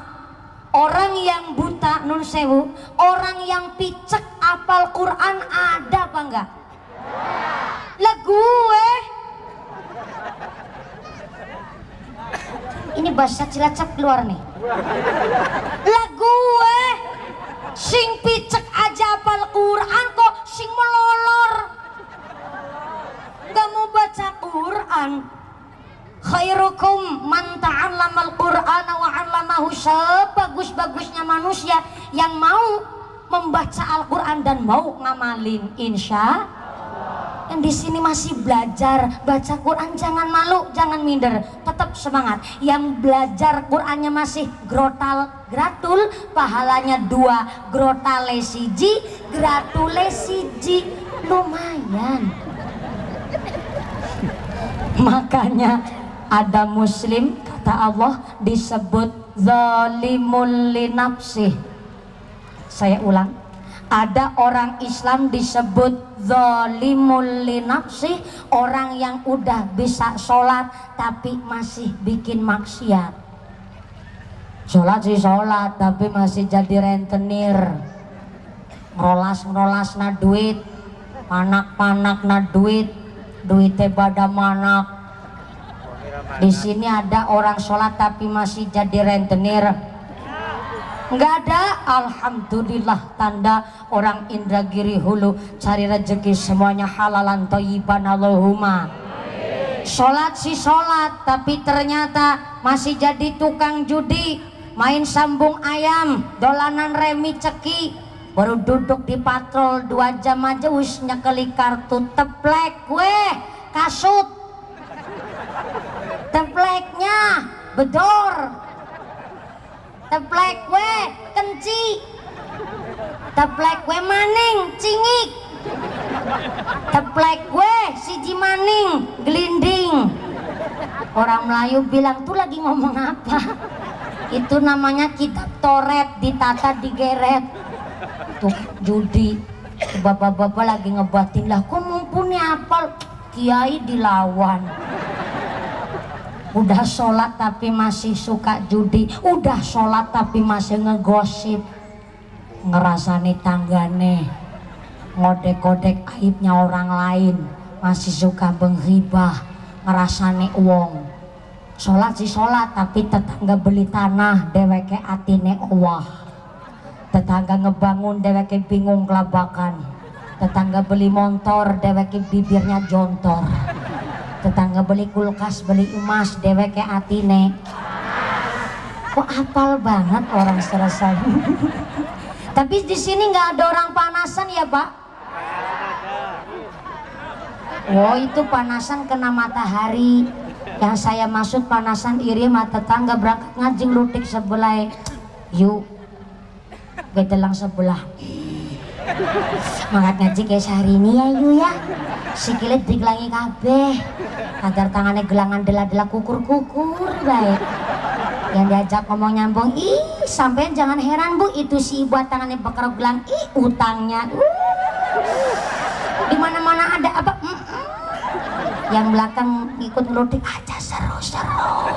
orang yang buta nun sewu, orang yang picek apal Quran ada apa enggak? Lah gue ini bahasa Cilacap keluar nih. Lah gue sing picek aja apal Quran kok sing melolor gak mau baca Quran. Khairukum man ta'allamal Qur'ana wa 'allamahu. Sebagus-bagusnya manusia yang mau membaca Al-Quran dan mau ngamalin. Insya yang di sini masih belajar baca Quran jangan malu, jangan minder, tetap semangat. Yang belajar Qurannya masih grotal gratul, pahalanya 2, grotale siji, gratule siji, lumayan. Makanya ada muslim kata Allah disebut zalimul linafsih. Saya ulang, ada orang Islam disebut zalimul linafsih, orang yang udah bisa sholat tapi masih bikin maksiat. Sholat sih sholat tapi masih jadi rentenir, ngerolas na duit, panak na duit, duitnya pada manak. Di sini ada orang sholat tapi masih jadi rentenir? Enggak ada. Alhamdulillah, tanda orang Indragiri Hulu cari rezeki semuanya halalan thayyiban. Allahumma. Sholat sih sholat tapi ternyata masih jadi tukang judi, main sambung ayam, dolanan remi ceki. Baru duduk di patrol 2 jam aja wis nyekeli kartu teplek weh kasut. Tepleknya bedor, teplek we kenci, teplek we maning cingik, teplek we siji maning gelinding. Orang Melayu bilang tuh lagi ngomong apa? Itu namanya kitab toret ditata digeret. Tuh judi. Bapak-bapak lagi ngebatin lah, kok mumpuni apal kiai dilawan. Udah sholat tapi masih suka judi, udah sholat tapi masih ngegosip, ngerasani tanggane, ngodek-kodek aibnya orang lain, masih suka menghibah, ngerasani uang. Sholat sih sholat tapi tetangga beli tanah deweke atine Allah, tetangga ngebangun deweke bingung kelabakan, tetangga beli motor deweke bibirnya jontor, tetangga beli kulkas, beli emas, deweke atine. Kok hafal banget orang Serasan. Tapi di sini nggak ada orang panasan ya Pak? Oh itu panasan kena matahari. Yang saya maksud panasan iri mata tetangga berangkat ngajing lutik sebelah. Yuk gedelang sebelah. Semangat ngaji kayak sehari ini ya yuk ya. Sikile digelangi kabeh. Kadar tangannya gelangan dela-dela kukur-kukur baik. Yang diajak ngomong nyambung, ih sampean jangan heran bu, itu si ibu tangannya bekerok gelang, ih utangnya. Di mana-mana ada apa? Yang belakang ikut ngeludik aja seru-seru.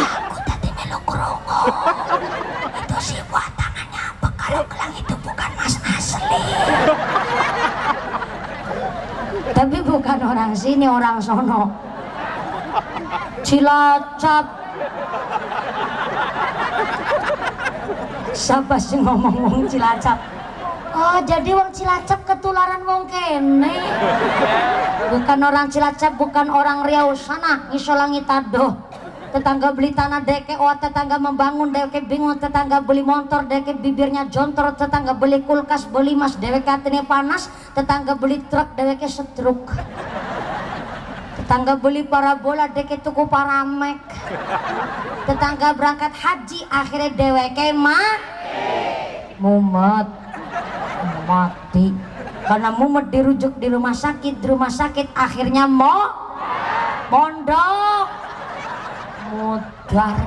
Aku tadi melu krungu. Itu si ibu tangannya bekerok gelang itu bukan mas asli. Tapi bukan orang sini, orang sono. Cilacap. Siapa sih ngomong wong Cilacap? Oh jadi wong Cilacap ketularan wong kene. Bukan orang Cilacap, bukan orang Riau sana ngisolangi tadoh. Tetangga beli tanah deke, oh tetangga membangun deke bingung, tetangga beli motor deke bibirnya jontor, tetangga beli kulkas beli mas dewek hatinya panas, tetangga beli truk dewek setruk. Tetangga beli parabola deke tuku paramek. Tetangga berangkat haji akhirnya deweke mumet mati karena mumet dirujuk di rumah sakit akhirnya mondok mudar.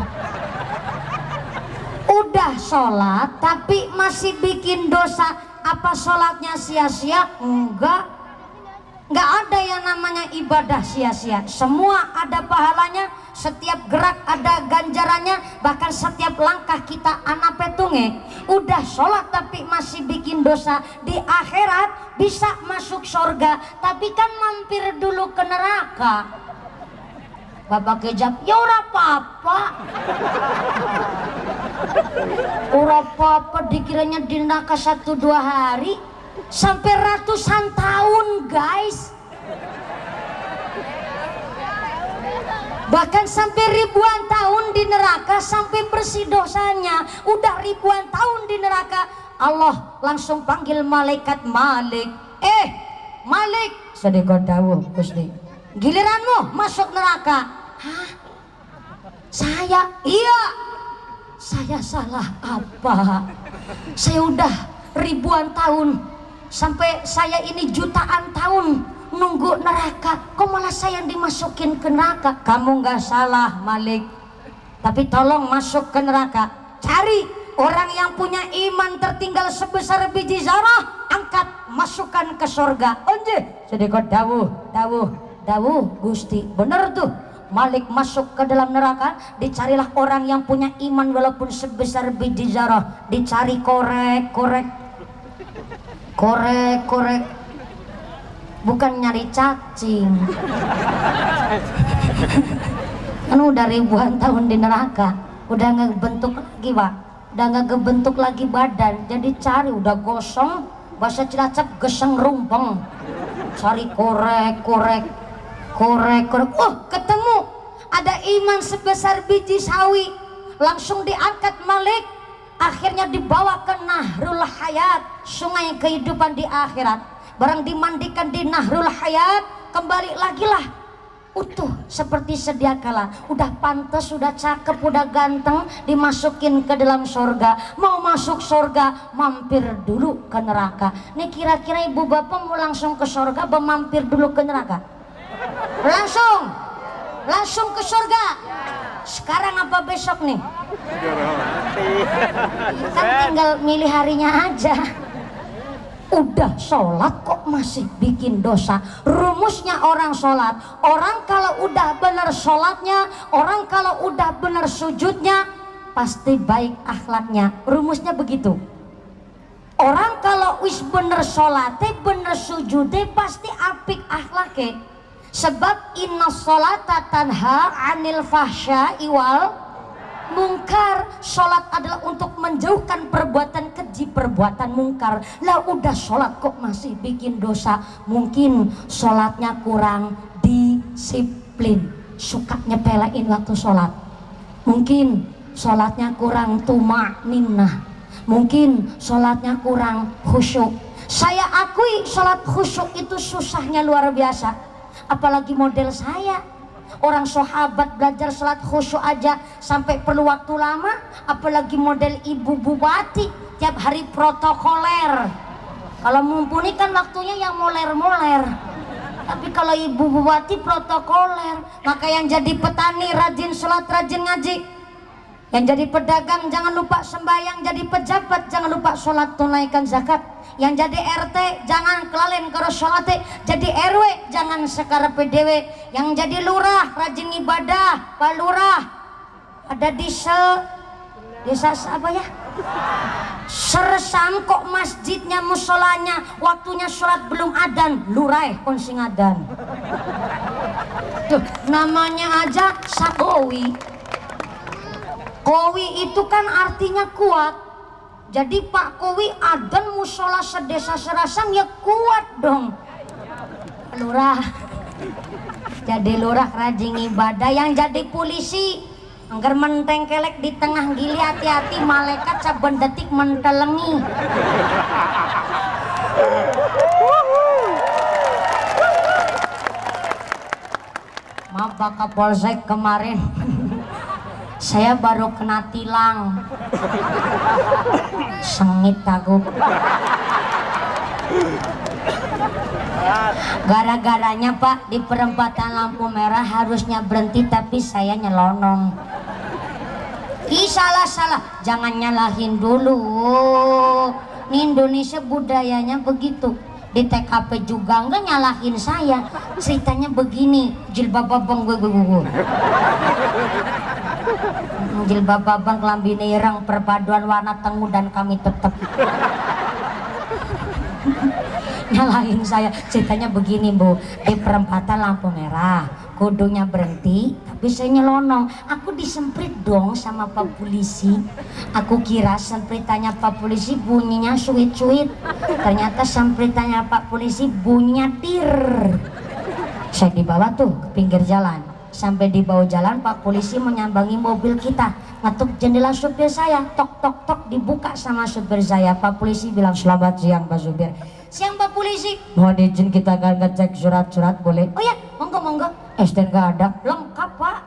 Udah sholat tapi masih bikin dosa. Apa sholatnya sia-sia? Nggak ada yang namanya ibadah sia-sia. Semua ada pahalanya, setiap gerak ada ganjarannya, bahkan setiap langkah kita anak petunge. Udah sholat tapi masih bikin dosa, di akhirat bisa masuk surga tapi kan mampir dulu ke neraka. Bapak kejap, ya ora apa-apa. Ora apa-apa dikiranya di neraka 1-2 hari sampai ratusan tahun guys, bahkan sampai ribuan tahun di neraka sampai bersih dosanya. Udah ribuan tahun di neraka, Allah langsung panggil malaikat Malik. Malik, sedekah dawuh Gusti, giliranmu masuk neraka. Hah? Saya? Iya. Saya salah apa? Saya udah ribuan tahun, sampai saya ini jutaan tahun nunggu neraka, kok malah saya yang dimasukin ke neraka? Kamu nggak salah Malik, tapi tolong masuk ke neraka, cari orang yang punya iman tertinggal sebesar biji zarah, angkat masukkan ke surga. Onje sedekah dawuh Gusti, bener tuh. Malik masuk ke dalam neraka, dicarilah orang yang punya iman walaupun sebesar biji zarah, dicari korek, bukan nyari cacing. Kan udah ribuan tahun di neraka, udah ngebentuk lagi Pak, udah ngebentuk lagi badan, jadi cari, udah gosong, bahasa Cilacap geseng rumpeng, cari korek. Oh ketemu, ada iman sebesar biji sawi, langsung diangkat Malik, akhirnya dibawa ke Nahrul Hayat, sungai kehidupan di akhirat. Barang dimandikan di Nahrul Hayat, kembali lagi lah utuh seperti sedia kala. Udah pantas, udah cakep, udah ganteng, dimasukin ke dalam surga. Mau masuk surga, mampir dulu ke neraka. Nih kira-kira ibu bapak mau langsung ke surga, mampir dulu ke neraka? Langsung ke surga. Sekarang apa besok nih? Kan tinggal milih harinya aja. Udah sholat kok masih bikin dosa. Rumusnya orang sholat, orang kalau udah benar sholatnya, orang kalau udah benar sujudnya, pasti baik akhlaknya. Rumusnya begitu. Orang kalau wis bener sholatnya, bener sujudnya, pasti apik akhlaknya. Sebab inna sholata tanha anil fahsya'i wal mungkar. Sholat adalah untuk menjauhkan perbuatan keji, perbuatan mungkar. Lah udah sholat kok masih bikin dosa, mungkin sholatnya kurang disiplin, suka nyepelein waktu sholat. Mungkin sholatnya kurang tumaninah, mungkin sholatnya kurang khusyuk. Saya akui sholat khusyuk itu susahnya luar biasa, apalagi model saya. Orang sahabat belajar sholat khusyuk aja sampai perlu waktu lama, apalagi model ibu bupati tiap hari protokoler. Kalau mumpuni kan waktunya yang moler-moler, tapi kalau ibu bupati protokoler. Maka yang jadi petani rajin sholat, rajin ngaji, yang jadi pedagang jangan lupa sembahyang, jadi pejabat jangan lupa sholat tunaikan zakat, yang jadi RT jangan kelalen karo sholat, jadi RW jangan sekarang PDW, yang jadi lurah rajin ibadah. Pak Lurah ada di desa apa ya, Seresam kok masjidnya musolanya waktunya sholat belum adan, lurah kon sing adan. Tuh, namanya aja Sakowi. Kowi itu kan artinya kuat. Jadi Pak Kowi adan musola sedesa Serasam ya kuat dong. Lurah. Jadi lurah rajin ibadah, yang jadi polisi anggar menteng kelek di tengah gili, hati-hati malaikat saben detik mentelengi. Maaf Pak Kapolsek, kemarin saya baru kena tilang, sengit aku. Gara-garanya Pak, di perempatan lampu merah harusnya berhenti tapi saya nyelonong. Ih, salah, jangan nyalahin dulu. Ini Indonesia budayanya begitu. Di TKP juga enggak nyalahin saya. Ceritanya begini, jilbab abang gue. Jilbab abang kelambi ireng, perpaduan warna tengu dan kami tetap. Nyalahin saya. Ceritanya begini Bu, di perempatan lampu merah kudunya berhenti tapi saya nyelonong. Aku disemprit dong sama Pak Polisi. Aku kira sempritannya Pak Polisi bunyinya suit-suit, ternyata sempritannya Pak Polisi bunyinya tir. Saya dibawa tuh ke pinggir jalan. Sampai di bawah jalan Pak Polisi menyambangi mobil kita, ngetuk jendela supir saya, tok tok tok, dibuka sama supir saya. Pak Polisi bilang, selamat siang Pak supir. Siang Pak Polisi, mohon izin kita akan ngecek surat-surat boleh? Oh ya, monggo. STNK ada, lengkap Pak.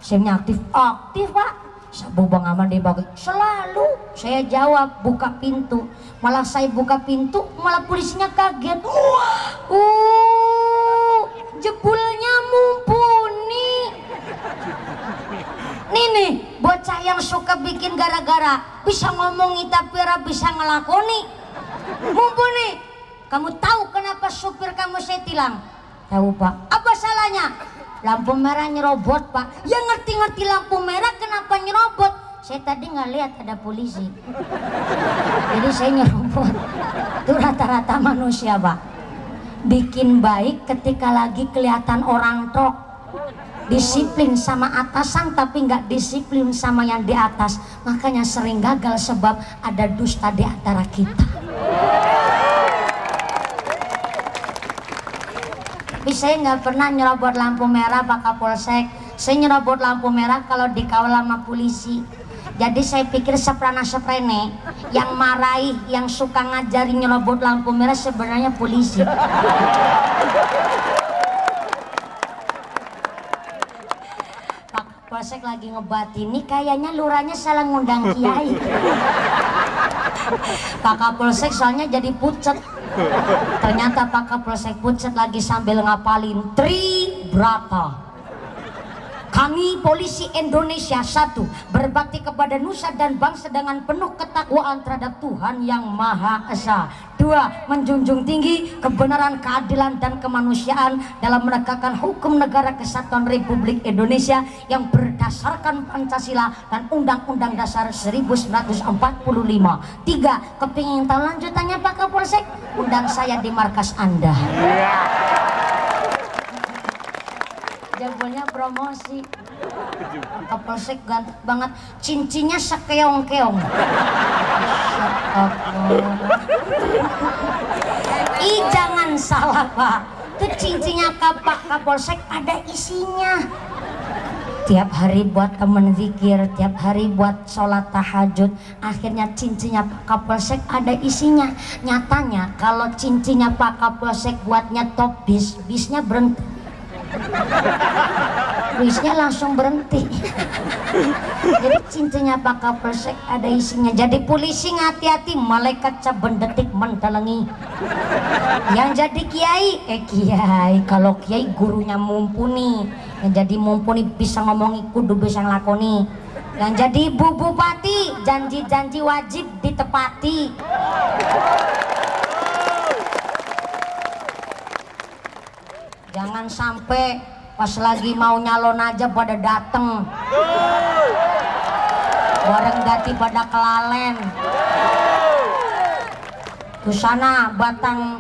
SIM-nya aktif Pak. Sabu Bang Aman dibawa, selalu saya jawab buka pintu. Malah saya buka pintu, malah polisinya kaget. Jebulnya mumpuni. Nih bocah yang suka bikin gara-gara, bisa ngomongi tapi ora bisa ngelakoni. Mumpuni. Kamu tahu kenapa supir kamu saya tilang? Tahu Pak. Apa salahnya? Lampu merah nyerobot Pak. Ya ngerti-ngerti lampu merah kenapa nyerobot? Saya tadi nggak lihat ada polisi, jadi saya nyerobot. Itu rata-rata manusia Pak. Bikin baik ketika lagi kelihatan orang tok, disiplin sama atasan tapi nggak disiplin sama yang di atas, makanya sering gagal sebab ada dusta di antara kita. Tapi saya nggak pernah nyerobot lampu merah Pak Kapolsek. Saya nyerobot lampu merah kalau dikawal sama polisi. Jadi saya pikir seprana-seprene yang marahi, yang suka ngajarin nyerobot lampu merah sebenarnya polisi. Pak Kapolsek lagi ngebatini, kayaknya lurahnya salah ngundang kiai. Pak Kapolsek soalnya jadi pucet. Ternyata Pak Kapolsek pucet lagi sambil ngapalin Tribrata. Kami polisi Indonesia, 1. Berbakti kepada nusa dan bangsa dengan penuh ketakwaan terhadap Tuhan Yang Maha Esa. 2. Menjunjung tinggi kebenaran, keadilan dan kemanusiaan dalam menegakkan hukum negara kesatuan Republik Indonesia yang berdasarkan Pancasila dan Undang-Undang Dasar 1945. 3. Kepingin tahu lanjutannya Pak Kapolsek? Undang saya di markas Anda. Jagonya promosi. Kapolsek ganteng banget, cincinnya sekeong-keong. Ih, jangan salah Pak, itu cincinnya Pak Kapolsek ada isinya. tiap hari buat temen zikir, tiap hari buat sholat tahajud. Akhirnya cincinnya Pak Kapolsek ada isinya. Nyatanya kalau cincinnya Pak Kapolsek buat nyetop bis, bisnya berhenti, bisnya langsung berhenti. Jadi cincinnya Pak Kapolsek ada isinya. Jadi polisi hati-hati, malaikat saben detik mendalangi. Yang jadi kiai, kiai kalau kiai gurunya mumpuni. Yang jadi mumpuni bisa ngomongi kudu bisa ngelakoni. Yang jadi ibu bupati, janji-janji wajib ditepati. Jangan sampai pas lagi mau nyalon aja pada dateng, bareng ganti pada kelalen. Tuh sana batang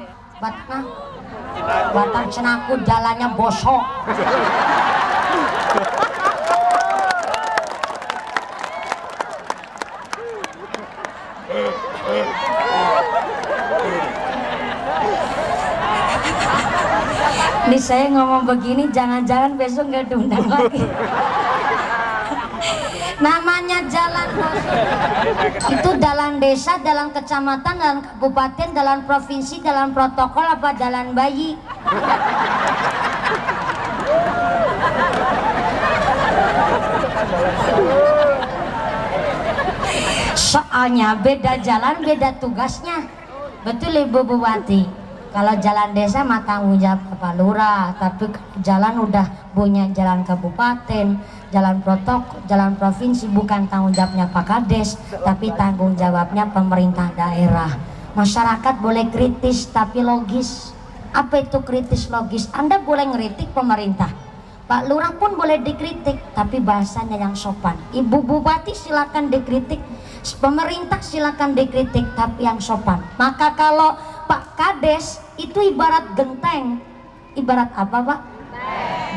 Cenaku jalannya bosok. Ini saya ngomong begini jangan-jangan besok nggak diundang lagi. Namanya jalan itu dalam desa, dalam kecamatan, dalam kabupaten, dalam provinsi, dalam protokol apa jalan bayi. Soalnya beda jalan beda tugasnya. Betul Ibu Bupati. Kalau jalan desa mah tanggung jawab Pak Lurah, tapi jalan udah punya jalan kabupaten, jalan protokol, jalan provinsi bukan tanggung jawabnya Pak Kades, tapi tanggung jawabnya pemerintah daerah. Masyarakat boleh kritis tapi logis. Apa itu kritis logis? Anda boleh ngeritik pemerintah, Pak Lurah pun boleh dikritik, tapi bahasanya yang sopan. Ibu Bupati silakan dikritik, pemerintah silakan dikritik, tapi yang sopan. Maka kalau Pak Kades itu ibarat genteng. Ibarat apa Pak?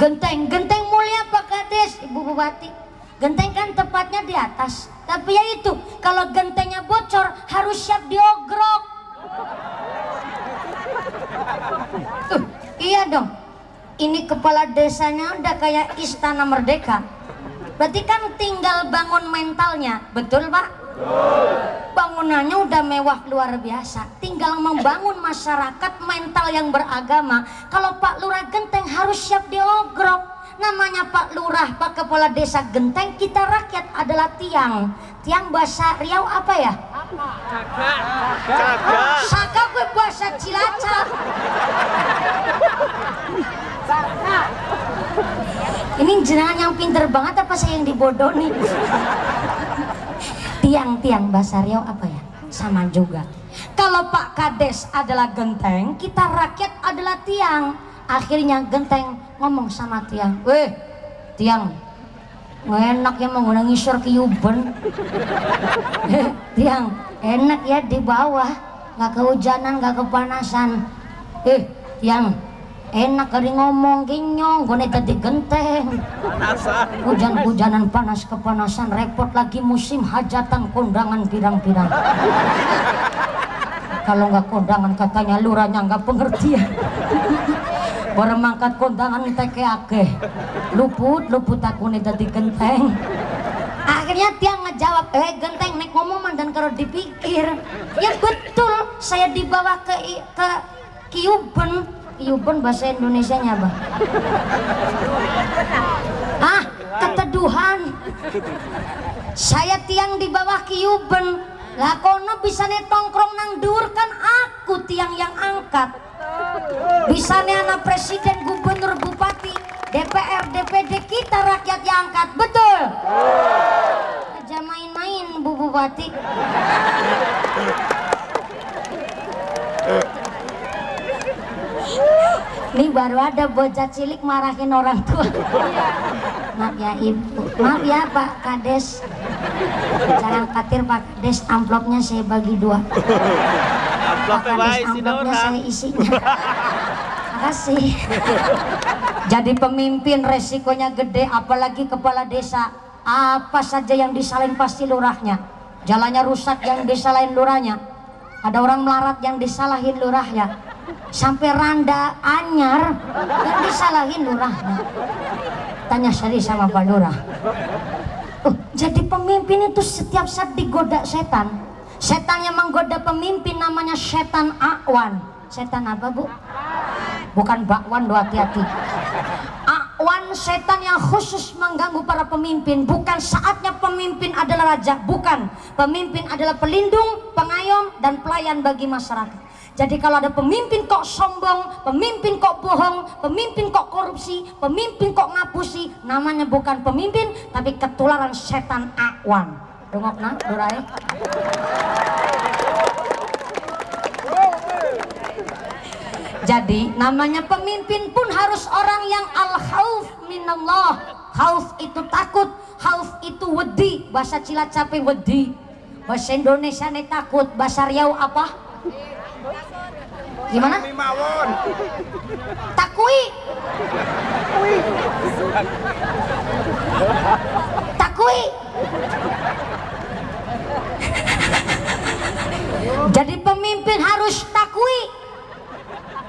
Genteng. Genteng mulia Pak Kades, Ibu Bupati. Genteng kan tepatnya di atas. Tapi ya itu, kalau gentengnya bocor harus siap diogrok. Iya dong. Ini kepala desanya udah kayak Istana Merdeka. Berarti kan tinggal bangun mentalnya. Betul Pak? Bangunannya udah mewah luar biasa, tinggal membangun masyarakat mental yang beragama. Kalau Pak Lurah genteng harus siap diogrok. Namanya Pak Lurah, Pak Kepala Desa genteng, kita rakyat adalah tiang. Tiang bahasa Riau apa ya? Saka gue bahasa Cilacap. Ini jenengan yang pinter banget apa saya yang dibodoh nih? Tiang-tiang bahasa Riau apa ya? Sama juga. Kalau Pak Kades adalah genteng, kita rakyat adalah tiang. Akhirnya genteng ngomong sama tiang, "Weh, tiang, enak ya mau ngisor kiuben." Tiang, enak ya di bawah, nggak kehujanan, nggak kepanasan. Tiang, enak kali ngomong ginyong, gue tadi genteng. Hujan-hujanan, panas kepanasan, repot lagi musim hajatan kondangan pirang-pirang. Kalau nggak kondangan katanya lurahnya nggak pengertian. Baru mangkat kondangan teke ake, luput aku nih tadi genteng. Akhirnya tiang ngejawab, genteng nek ngomong mandan kalau dipikir. Ya betul, saya dibawa ke Kiuben. Kiuben bahasa Indonesianya apa? Keteduhan. Saya tiang di bawah Kiuben. Lah kono bisa tongkrong nang dur, kan aku tiang yang angkat. Bisa anak presiden, gubernur, bupati, DPR, DPD, kita rakyat yang angkat. Betul? Aja main-main Bu Bupati. Ini baru ada bocah cilik marahin orang tua. Maaf ya Ibu, maaf ya Pak Kades. Jangan khawatir Pak Kades, amplopnya saya bagi 2. Pak Kades, amplopnya saya isinya. Makasih. Jadi pemimpin resikonya gede, apalagi kepala desa. Apa saja yang disalahin pasti lurahnya. Jalannya rusak yang disalahin lurahnya. Ada orang melarat yang disalahin lurahnya. Sampai randa anyar yang disalahin lurahnya. Tanya Syari sama Pak Lurah. Jadi pemimpin itu setiap saat digoda setan. Setan yang menggoda pemimpin namanya setan Akwan. Setan apa, Bu? Bukan bakwan, hati-hati. Akwan, setan yang khusus mengganggu para pemimpin. Bukan saatnya pemimpin adalah raja, bukan. Pemimpin adalah pelindung, pengayom, dan pelayan bagi masyarakat. Jadi kalau ada pemimpin kok sombong, pemimpin kok bohong, pemimpin kok korupsi, pemimpin kok ngapusi, namanya bukan pemimpin, tapi ketularan setan Akwan. Dongok nak, Durai. Jadi namanya pemimpin pun harus orang yang al-khauf minallah. Khauf itu takut, khauf itu wedi, bahasa Cilacape wedi. Bahasa Indonesia nih takut, bahasa Riau apa? Gimana? Takui. Takui. Jadi pemimpin harus takui.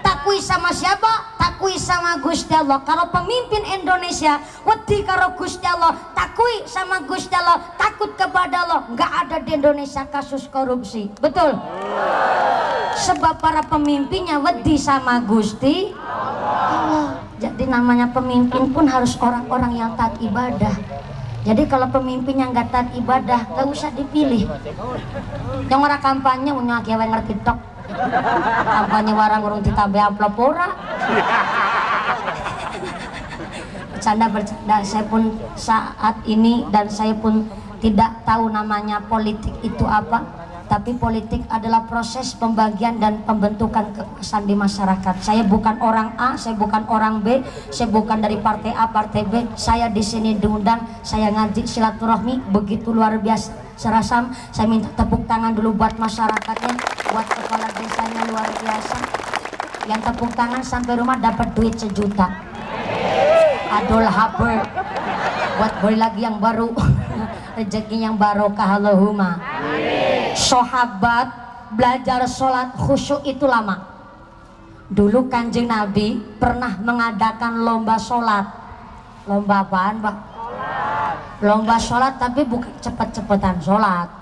Takui sama siapa? Takui sama Gusti Allah. Kalau pemimpin Indonesia wedi karo Gusti Allah, takui sama Gusti Allah, takut kepada Allah, nggak ada di Indonesia kasus korupsi. Betul? Sebab para pemimpinnya wedi sama Gusti Allah. Jadi namanya pemimpin pun harus orang-orang yang taat ibadah. Jadi kalau pemimpinnya nggak taat ibadah, nggak usah dipilih. Yang orang kampanye punya kiawe ngerti tok. Kampanye warang urung ditambahi amplop ora. Bercanda, saya pun saat ini dan saya pun tidak tahu namanya politik itu apa. Tapi politik adalah proses pembagian dan pembentukan kekuasaan di masyarakat. Saya bukan orang A, saya bukan orang B, saya bukan dari partai A, partai B. Saya di sini diundang, saya ngaji silaturahmi begitu luar biasa. Serasam, saya minta tepuk tangan dulu buat masyarakatnya, buat kepala desanya luar biasa. Yang tepuk tangan sampai rumah dapat duit 1 juta. Adol haber, buat beli lagi yang baru. Rezeki yang barokah Allahumma. Sahabat belajar sholat khusyuk itu lama. Dulu Kanjeng Nabi pernah mengadakan lomba sholat. Lomba apaan, Pak? Lomba sholat, tapi bukan cepet-cepetan sholat.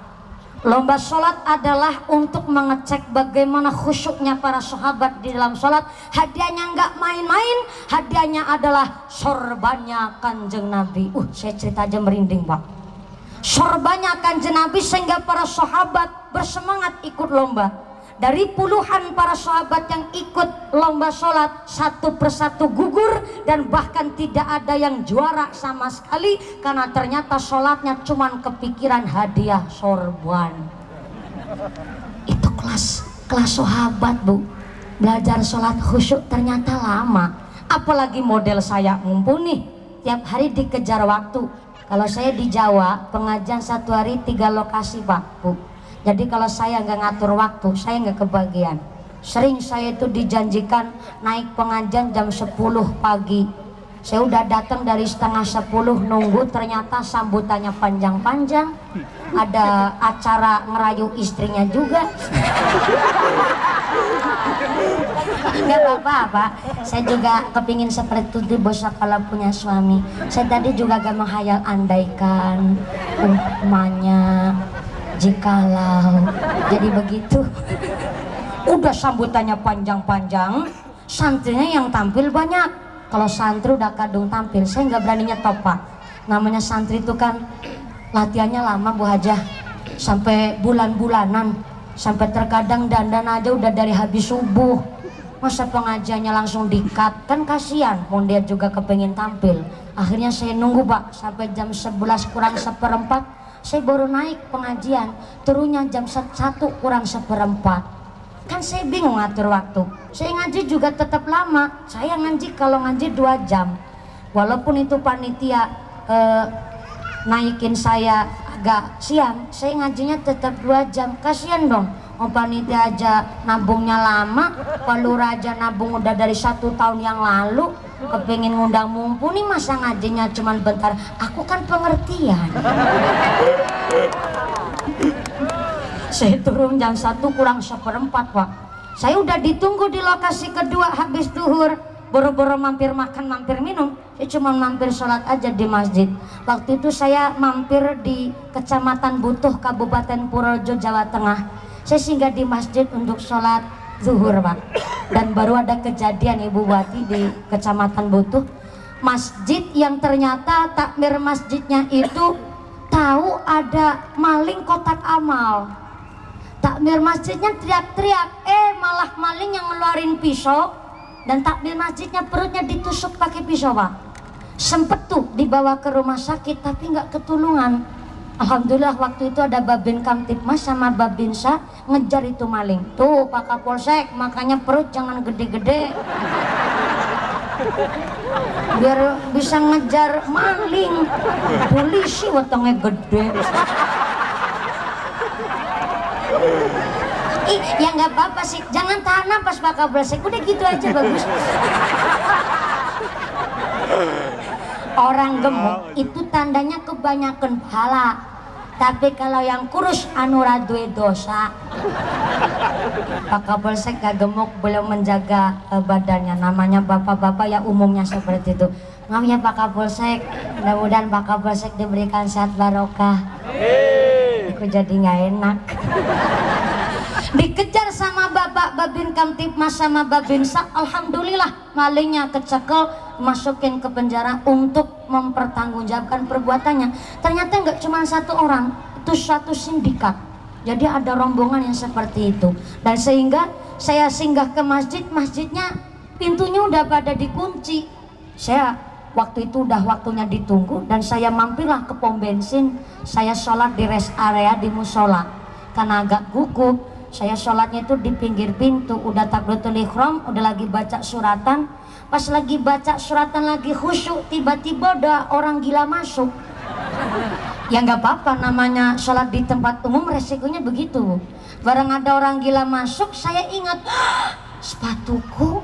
Lomba sholat adalah untuk mengecek bagaimana khusyuknya para sahabat di dalam sholat. Hadiahnya nggak main-main, hadiahnya adalah sorbannya Kanjeng Nabi. Saya cerita aja merinding, Pak. Sorbannya Kanjeng Nabi sehingga para sahabat bersemangat ikut lomba. Dari puluhan para sahabat yang ikut lomba sholat, satu persatu gugur dan bahkan tidak ada yang juara sama sekali karena ternyata sholatnya cuman kepikiran hadiah sorban. Itu kelas sahabat, Bu. Belajar sholat khusyuk ternyata lama. Apalagi model saya mumpuni tiap hari dikejar waktu. Kalau saya di Jawa, pengajian 1 hari 3 lokasi, Pak, Bu. Jadi kalau saya nggak ngatur waktu, saya nggak kebagian. Sering saya itu dijanjikan naik pengajian jam 10 pagi. Saya udah datang dari setengah 10 nunggu, ternyata sambutannya panjang-panjang. Ada acara ngerayu istrinya juga. Nggak apa-apa, Pak. Saya juga kepingin seperti itu bos kalau punya suami. Saya tadi juga gak menghayal andaikan umpamanya jikalau jadi begitu. Udah sambutannya panjang-panjang, santrinya yang tampil banyak. Kalau santri udah kadung tampil, saya nggak berani nyetop, Pak. Namanya santri itu kan latihannya lama, Bu Hajah, sampai bulan-bulanan, sampai terkadang dandan aja udah dari habis subuh. Masa pengajiannya langsung di-cut, kan kasihan, mau dia juga kepengen tampil. Akhirnya saya nunggu, Pak, sampai jam 11 kurang 1/4 saya baru naik pengajian. Turunnya jam 1 kurang 1/4. Kan saya bingung ngatur waktu. Saya ngaji juga tetap lama. Saya ngaji kalau ngaji 2 jam. Walaupun itu panitia naikin saya agak siang, saya ngajinya tetap 2 jam. Kasihan dong. Panitia aja nabungnya lama, Pak Lurah aja nabung udah dari 1 tahun yang lalu, kepengin ngundang mumpuni masa ngajinya cuman bentar. Aku kan pengertian. Saya turun jam 1 kurang 1/4, Pak. Saya udah ditunggu di lokasi kedua habis duhur. boro-boro mampir makan, mampir minum, saya cuma mampir sholat aja di masjid. Waktu itu saya mampir di Kecamatan Butuh, Kabupaten Purworejo, Jawa Tengah. Saya singgah di masjid untuk sholat zuhur, Pak. Dan baru ada kejadian Ibu Wati di Kecamatan Butuh, masjid yang ternyata takmir masjidnya itu tahu ada maling kotak amal. Takmir masjidnya teriak-teriak, malah maling yang ngeluarin pisau, dan takmir masjidnya perutnya ditusuk pakai pisau, Pak. Sempet tuh dibawa ke rumah sakit tapi nggak ketulungan. Alhamdulillah waktu itu ada Babin Kamtipmas sama Babinsa ngejar itu maling. Tuh Pak Kapolsek, makanya perut jangan gede-gede biar bisa ngejar maling. Polisi wetengnya gede. Ya nggak apa-apa sih, jangan tahan nafas Pak Kapolsek, udah gitu aja bagus. Orang gemuk itu tandanya kebanyakan pahala, tapi kalau yang kurus anu radue dosa. Pak Kapolsek gak gemuk, belum menjaga badannya, namanya bapak-bapak ya umumnya seperti itu. Maaf ya Pak Kapolsek, mudah-mudahan Pak Kapolsek diberikan sehat barokah. Aku jadi nggak enak. Dikejar sama bapak Babin Kamtipmas sama Babinsa, alhamdulillah malingnya kecekel, masukin ke penjara untuk mempertanggungjawabkan perbuatannya. Ternyata nggak cuma satu orang, itu suatu sindikat. Jadi ada rombongan yang seperti itu. Dan sehingga saya singgah ke masjid, masjidnya pintunya udah pada dikunci. Saya waktu itu udah waktunya ditunggu dan saya mampirlah ke pom bensin. Saya sholat di rest area di musola. Karena agak gugup, saya sholatnya itu di pinggir pintu, udah takbiratul ihram, udah lagi baca suratan. Pas lagi baca suratan lagi khusyuk, tiba-tiba ada orang gila masuk. Ya nggak apa-apa, namanya sholat di tempat umum resikonya begitu. Barang ada orang gila masuk, saya ingat sepatuku.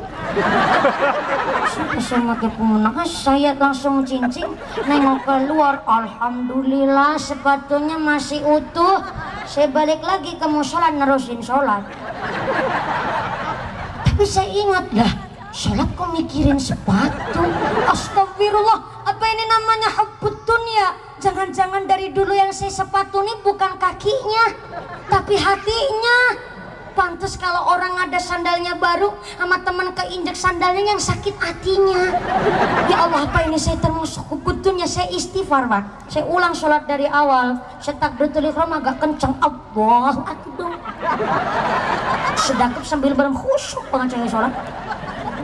Saya pakai pemenangnya, saya langsung cincin, nengok keluar, alhamdulillah sepatunya masih utuh. Saya balik lagi ke musola nerusin sholat. Tapi saya ingat lah, sholat kok mikirin sepatu? Astagfirullah, apa ini namanya hubbud dunya? Jangan-jangan dari dulu yang saya sepatu ini bukan kakinya, tapi hatinya. Pantes kalau orang ada sandalnya baru sama teman keinjek sandalnya yang sakit hatinya. Ya Allah, apa ini saya termasuk hubbudnya? Saya istighfar, Pak. Saya ulang sholat dari awal. Saya takbiratul ihram agak kenceng. Allahu akbar. Sedakap sambil khusyuk banget saya sholat.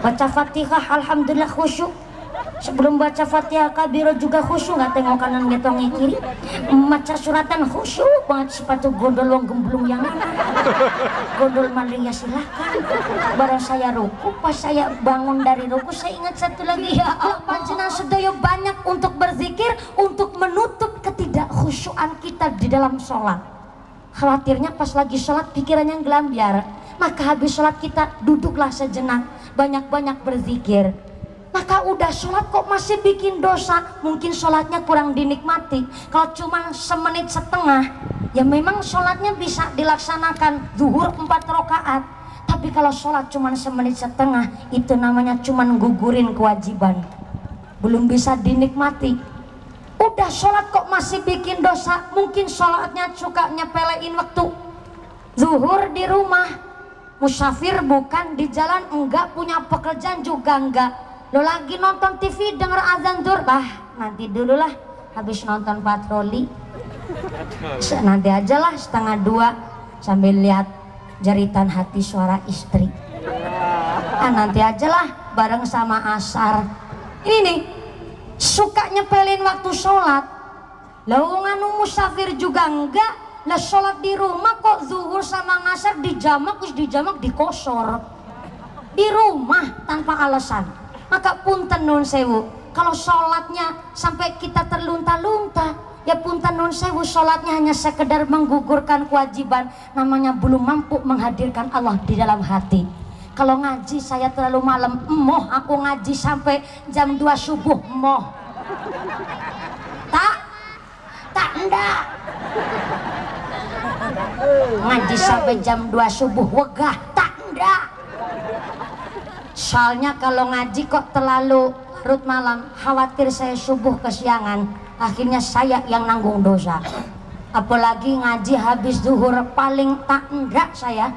Baca Fatihah alhamdulillah khusyuk. Sebelum baca Fatihah kabiro juga khusyuk, nggak tengok kanan nggak tengok kiri. Baca suratan khusyuk banget, sepatu gondol wong gemblung yang mana, gondol maling ya silakan. Barang saya ruku, pas saya bangun dari ruku saya ingat satu lagi, ya Allah panjenengan sedaya banyak untuk berzikir untuk menutup ketidakkhusyuan kita di dalam sholat. Khawatirnya pas lagi sholat pikirannya gelambiar, maka habis sholat kita duduklah sejenak, banyak-banyak berzikir. Maka udah sholat kok masih bikin dosa, mungkin sholatnya kurang dinikmati. Kalau cuma semenit setengah, ya memang sholatnya bisa dilaksanakan zuhur 4 rakaat. Tapi kalau sholat cuma semenit setengah, itu namanya cuma gugurin kewajiban, belum bisa dinikmati. Udah sholat kok masih bikin dosa, mungkin sholatnya suka nyepelein waktu. Zuhur di rumah, musafir bukan, di jalan enggak, punya pekerjaan juga enggak. Lo lagi nonton TV denger azan zuhur, nanti dulu lah, habis nonton patroli nanti aja lah 1:30 sambil lihat jeritan hati suara istri. Nanti aja lah bareng sama asar. Ini nih suka nyepelin waktu sholat. Lawungan musafir juga enggak lah, sholat di rumah kok zuhur sama ngasar dijamak, terus dijamak dikosor di rumah tanpa alasan. Maka punten nun sewu, kalau sholatnya sampai kita terlunta-lunta, ya punten nun sewu, sholatnya hanya sekedar menggugurkan kewajiban, namanya belum mampu menghadirkan Allah di dalam hati. Kalau ngaji saya terlalu malam, emoh aku ngaji sampai jam 2 subuh, emoh. Tak enggak. Ngaji sampai jam 2 subuh, wegah, tak enggak. Soalnya kalau ngaji kok terlalu larut malam, khawatir saya subuh kesiangan, akhirnya saya yang nanggung dosa. Apalagi ngaji habis zuhur, paling tak enggak saya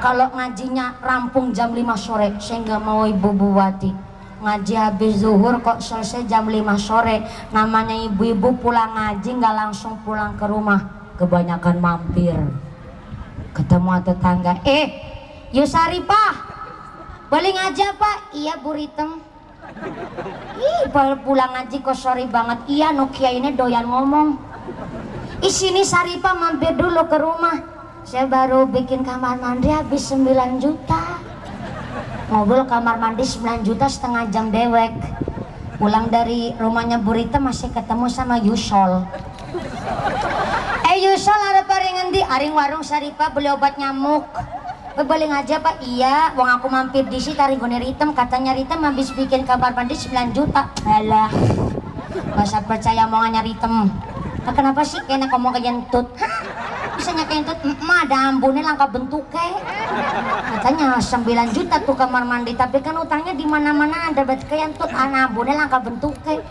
kalau ngajinya rampung jam 5 sore. Saya nggak mau Ibu Buwati ngaji habis zuhur kok selesai jam 5 sore. Namanya ibu-ibu pulang ngaji nggak langsung pulang ke rumah, kebanyakan mampir ketemu tetangga. Yusaripah, boleh ngaji apa? Iya Bu Ritem. Ih, pulang ngaji kok sorry banget. Iya, Nokia ini doyan ngomong. Sini Saripah mampir dulu ke rumah. Saya baru bikin kamar mandi habis 9 juta. Mobil kamar mandi 9 juta, setengah jam dewek. Pulang dari rumahnya Bu Rita masih ketemu sama Yusol. Yusol ada paringan di aring warung Saripah beli obat nyamuk. Boleh ngaji Pak? Iya, wong aku mampir di sini taring gone Ritem, katanya Ritem habis bikin kamar mandi 9 juta. Alah, masa percaya omongannya Ritem. Nah, kenapa sih kena ngomong kentut? Bisa kentut? Mah ada ambune langka bentuknya. Katanya 9 juta tuh kamar mandi, tapi kan utangnya di mana-mana ada bet kentut, anak ambune langka bentuknya.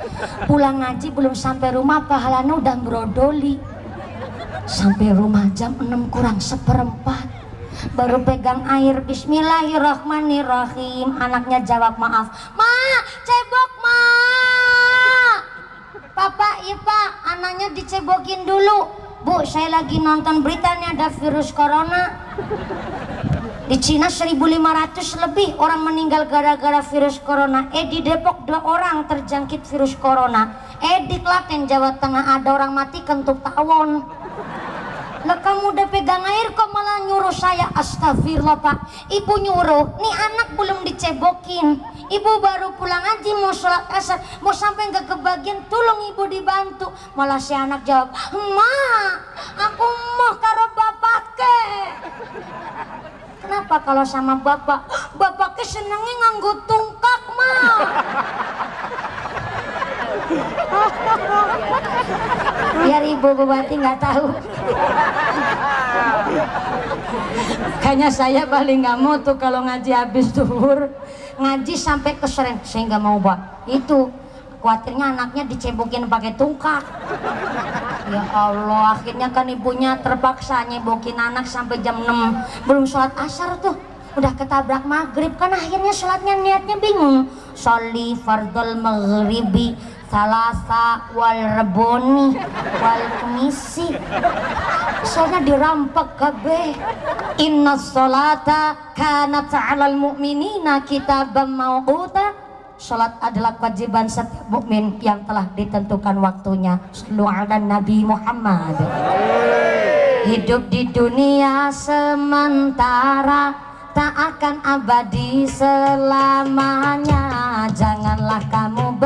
Pulang ngaji belum sampai rumah pahalanya udah brodoli. Sampai rumah jam 6 kurang seperempat. Baru pegang air, bismillahirrahmanirrahim. Anaknya jawab maaf, Ma, cebok Ma. Papa, iya Pak, anaknya dicebokin dulu. Bu, saya lagi nonton berita nih ada virus corona. Di Cina 1.500 lebih orang meninggal gara-gara virus corona. Di Depok 2 orang terjangkit virus corona. Di Klaten, Jawa Tengah ada orang mati kentut tawon. Lah kamu udah pegang air kok malah nyuruh saya? Astagfirullah Pak, Ibu nyuruh, nih anak belum dicebokin. Ibu baru pulang ngaji mau sholat asar, mau sampai nggak kebagian, tolong Ibu dibantu. Malah si anak jawab, Ma, aku mau karo bapak ke. Kenapa kalau sama bapak? Bapak ke senengnya nganggo tungkak Ma. Biar Ibu Bupati nggak tahu. Kayaknya saya paling nggak mau tuh kalau ngaji habis zuhur, ngaji sampai ke sore. Saya nggak mau Pak. Itu khawatirnya anaknya dicebokin pakai tungkak. Ya Allah, akhirnya kan ibunya terpaksa nyebokin anak sampai jam 6. Belum sholat asar tuh udah ketabrak maghrib, kan akhirnya sholatnya niatnya bingung. Sholli fardul maghribi salasa wal reboni wal kemisi. Soalnya dirampak kabeh. Inna sholata kanat 'alal mu'minina kitaban mawquta. Salat adalah kewajiban setiap mukmin yang telah ditentukan waktunya. Sallu ala Nabi Muhammad. Hidup di dunia sementara, tak akan abadi selamanya. Janganlah kamu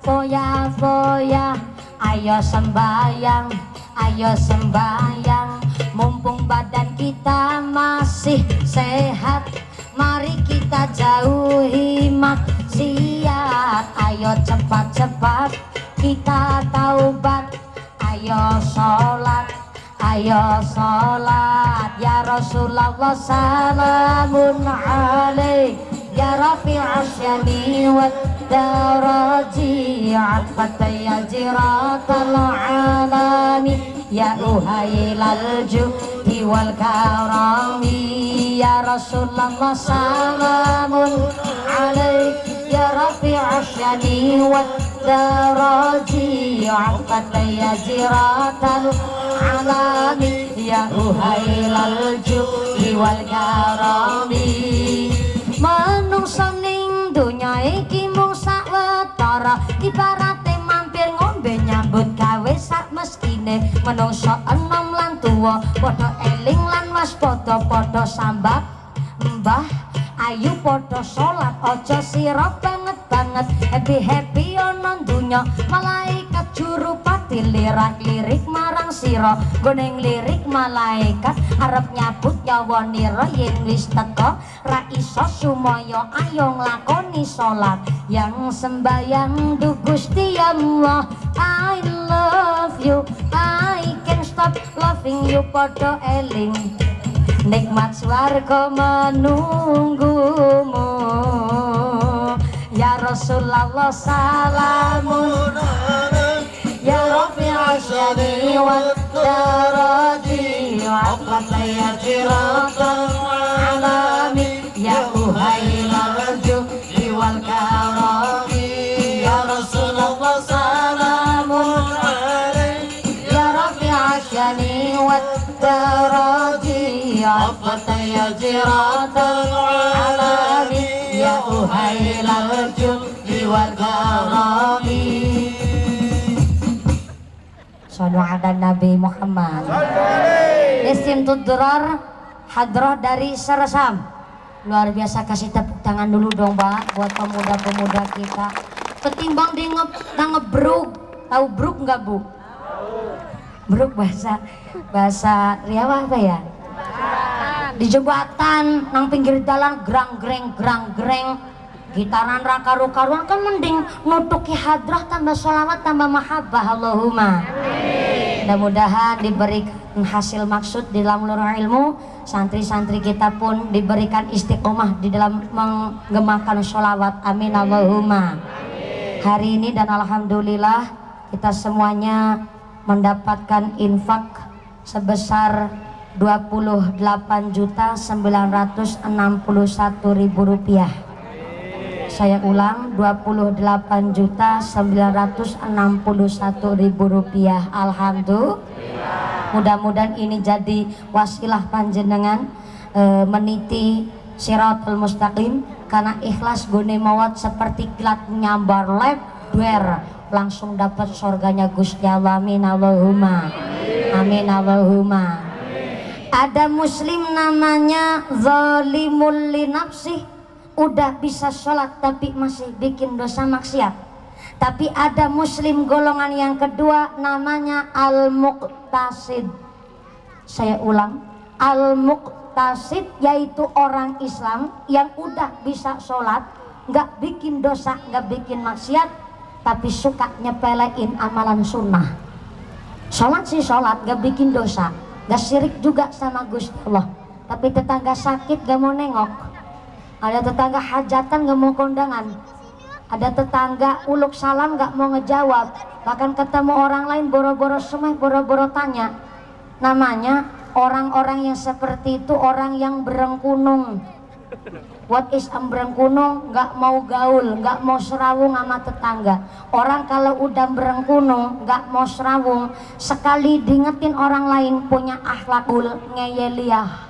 berfoya-foya. Ayo sembayang, ayo sembayang. Mumpung badan kita masih sehat, mari kita jauhi maksiat. Ayo cepat-cepat kita taubat. Ayo sholat, ayo sholat. Ya Rasulullah salamun alaik, ya Rafi'as syami wad daraji, atfataya jiratal alami, ya uhailal judi wal karami. Ya Rasulullah salamun alaik, ya Rafi'as syami wad daraji, atfataya jiratal alami, ya uhailal judi wal karami. Manungsa ning donya iki mung sawetara, ibarate mampir ngombe nyambut gawe sak mestine. Manungsa enom lan tuwa padha eling lan waspada, padha sambak mbah ayu padha salat. Aja sira banget-banget happy ana donya. Malaikat juru pati lirik marang sira, goneng lirik malaikat arep nyabut nyawa nira. Yen wis teka ra iso sumaya, ayo nglakoni salat yang sembayang. Du Gusti Allah, I love you, I can't stop loving you. Padha eling nikmat swarga menunggumu. Rasulullah salamun ya Rafi'a syani wa daraji Wa'afatan ya jiratan alami ya uhailal juhdi wal karami ya Rasulullah salamun ya Rafi'a syani wa daraji Wa'afatan ya jiratan alami ya uhailal juhdi wal karami. Sallu ala Nabi Muhammad. Isim Tudrar Hadroh dari Seresam. Luar biasa, kasih tepuk tangan dulu dong Pak buat pemuda-pemuda kita. Ketimbang di ngebruk, tahu bruk nggak Bu? Bruk bahasa Riau apa ya? Di jembatan nang pinggir jalan grang greng gitaran raka-rukaruan kan mending nutuki hadrah tambah sholawat tambah mahabbah. Allahumma mudah-mudahan diberikan hasil maksud di dalam lurah ilmu, santri-santri kita pun diberikan istiqomah di dalam menggemakan sholawat. Amin Allahumma. Hari ini dan alhamdulillah kita semuanya mendapatkan infak sebesar 28.961.000 rupiah. Saya ulang, 28.961.000 rupiah. Alhamdulillah. Mudah-mudahan ini jadi wasilah panjenengan meniti Siratal Mustaqim, karena ikhlas gune mawat seperti kilat nyambar leb duer langsung dapat surganya Gusti Allah. Amin Allahumma. Amin Allahumma. Ada muslim namanya zalimul li nafsih, udah bisa sholat tapi masih bikin dosa maksiat. Tapi ada muslim golongan yang kedua namanya al-muqtasid. Saya ulang, al-muqtasid yaitu orang Islam yang udah bisa sholat, nggak bikin dosa, nggak bikin maksiat, tapi suka nyepelein amalan sunnah. Sholat sih sholat, nggak bikin dosa, nggak syirik juga sama Gusti Allah, tapi tetangga sakit gak mau nengok. Ada tetangga hajatan gak mau kondangan. Ada tetangga uluk salam gak mau ngejawab. Bahkan ketemu orang lain boro-boro semeh, boro-boro tanya. Namanya orang-orang yang seperti itu orang yang berengkunung. What is berengkunung? Gak mau gaul, gak mau serawung sama tetangga. Orang kalau udah berengkunung, gak mau serawung, sekali diingetin orang lain punya akhlakul ngeyeliah.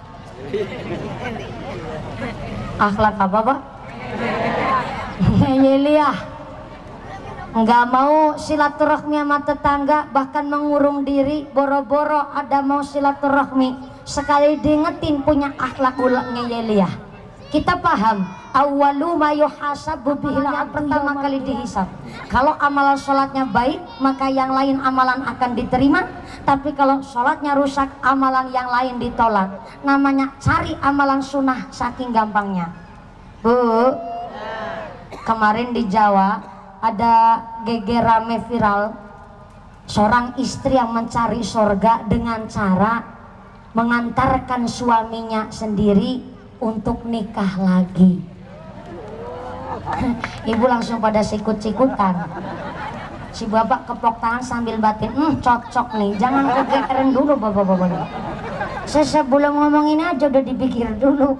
Akhlak apa Pak? Ngeyeliah. Nggak mau silaturahmi sama tetangga, bahkan mengurung diri, boro-boro ada mau silaturahmi, sekali diingetin punya akhlakul ngeyeliah. Kita paham, awwalu ma yuhasabu bihil pertama kali dihisab. Kalau amalan sholatnya baik, maka yang lain amalan akan diterima. Tapi kalau sholatnya rusak, amalan yang lain ditolak. Namanya cari amalan sunnah saking gampangnya. Bu, kemarin di Jawa ada geger rame viral seorang istri yang mencari surga dengan cara mengantarkan suaminya sendiri untuk nikah lagi. Ibu langsung pada sikut-sikutan. Si bapak kepok tangan sambil batin, cocok nih, jangan kegeeran dulu bapak-bapak. Sebelum ngomong ini aja udah dipikir dulu.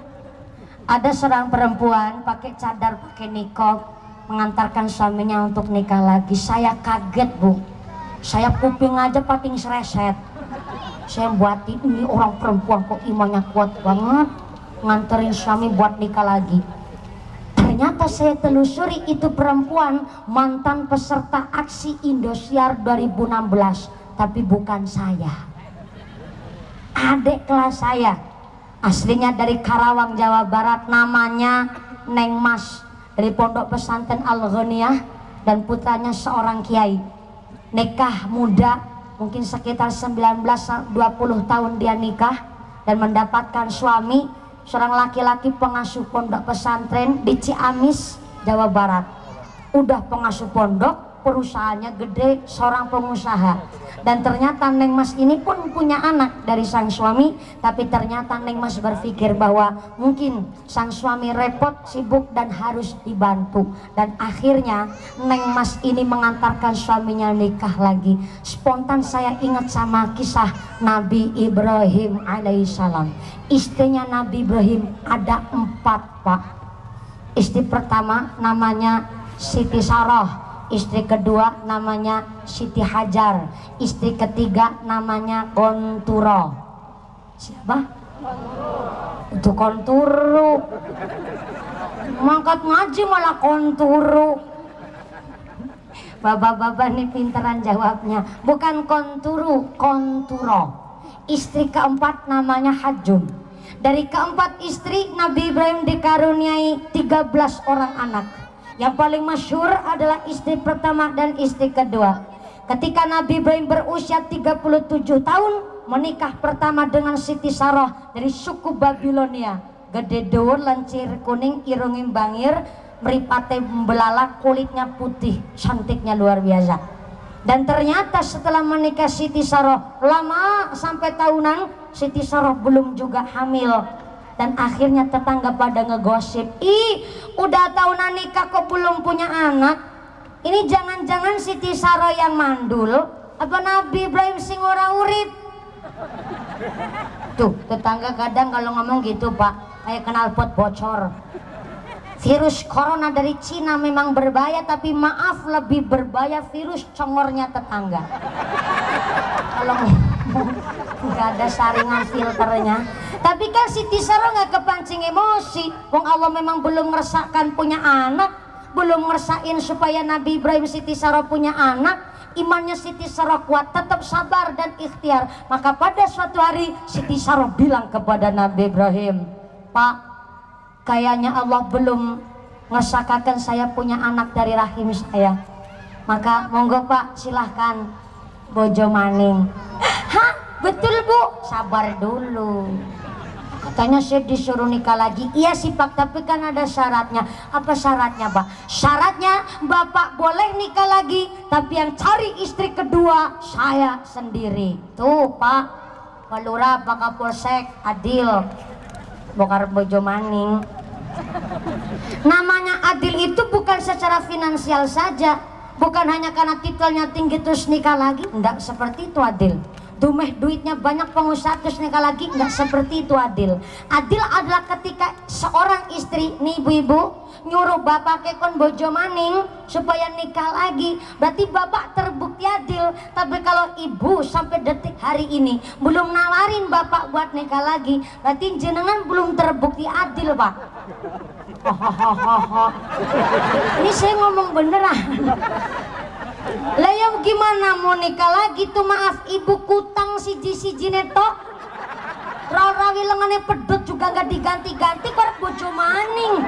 Ada seorang perempuan pakai cadar, pakai niqab, mengantarkan suaminya untuk nikah lagi. Saya kaget Bu, saya kuping aja pating sereset. Saya buatin, ini orang perempuan kok imannya kuat banget, nganterin suami buat nikah lagi. Ternyata saya telusuri itu perempuan mantan peserta aksi Indosiar 2016, tapi bukan saya. Adik kelas saya, aslinya dari Karawang, Jawa Barat, namanya Neng Mas, dari Pondok Pesantren Al-Ghaniyah, dan putranya seorang kiai. Nikah muda, mungkin sekitar 19-20 tahun dia nikah, dan mendapatkan suami seorang laki-laki pengasuh pondok pesantren di Ciamis, Jawa Barat. Udah pengasuh pondok, perusahaannya gede, seorang pengusaha. Dan ternyata Neng Mas ini pun punya anak dari sang suami, tapi ternyata Neng Mas berpikir bahwa mungkin sang suami repot, sibuk dan harus dibantu. Dan akhirnya Neng Mas ini mengantarkan suaminya nikah lagi. Spontan saya ingat sama kisah Nabi Ibrahim alaihissalam. Istrinya Nabi Ibrahim ada 4, Pak. Istri pertama namanya Siti Sarah, istri kedua namanya Siti Hajar, istri ketiga namanya Konturo. Siapa? Itu Konturu. Mangkat ngaji malah Konturu. Bapak-bapak ini pinteran jawabnya. Bukan Konturu, Konturo. Istri keempat namanya Hajun. Dari keempat istri Nabi Ibrahim dikaruniai 13 orang anak. Yang paling masyhur adalah istri pertama dan istri kedua. Ketika Nabi Ibrahim berusia 37 tahun, menikah pertama dengan Siti Sarah dari suku Babilonia. Gede dur, lencir kuning, irungin bangir, meripate belalak, kulitnya putih, cantiknya luar biasa. Dan ternyata setelah menikah Siti Sarah, lama sampai tahunan, Siti Sarah belum juga hamil. Dan akhirnya tetangga pada ngegosip, ih udah tahunan nikah kok belum punya anak. Ini jangan-jangan Siti Sarah yang mandul, apa Nabi Ibrahim sing ora urip. Tuh tetangga kadang kalau ngomong gitu Pak, kayak knalpot bocor. Virus corona dari Cina memang berbahaya, tapi maaf lebih berbahaya virus congornya tetangga. Kalau nggak ada saringan filternya. Tapi kan Siti Sarah nggak kepancing emosi. Wong Allah memang belum ngerasakan punya anak, belum ngerasain supaya Nabi Ibrahim Siti Sarah punya anak. Imannya Siti Sarah kuat, tetap sabar dan ikhtiar. Maka pada suatu hari Siti Sarah bilang kepada Nabi Ibrahim, Pak, kayaknya Allah belum ngesakakan saya punya anak dari rahim saya. Maka monggo Pak, silahkan bojo maning. Hah? Betul Bu? Sabar dulu. Katanya saya disuruh nikah lagi. Iya sih Pak, tapi kan ada syaratnya. Apa syaratnya Pak? Syaratnya Bapak boleh nikah lagi, tapi yang cari istri kedua saya sendiri. Tuh Pak, Pak Lurah, Pak Kapolsek, adil. Bokar bojo maning. Namanya adil itu bukan secara finansial saja, bukan hanya karena titelnya tinggi terus nikah lagi. Enggak seperti itu adil. Dumeh duitnya banyak pengusaha terus nikah lagi, enggak seperti itu adil. Adil adalah ketika seorang istri nih ibu-ibu nyuruh bapak kekon bojo maning supaya nikah lagi, berarti bapak terbukti adil. Tapi kalau ibu sampai detik hari ini belum nawarin bapak buat nikah lagi, berarti jenengan belum terbukti adil Pak. Ini saya ngomong beneran. Lah ya gimana mau nikah lagi tuh, maaf ibu kutang siji-siji neto. Rawi lengannya pedot juga nggak diganti-ganti kok bojo maning.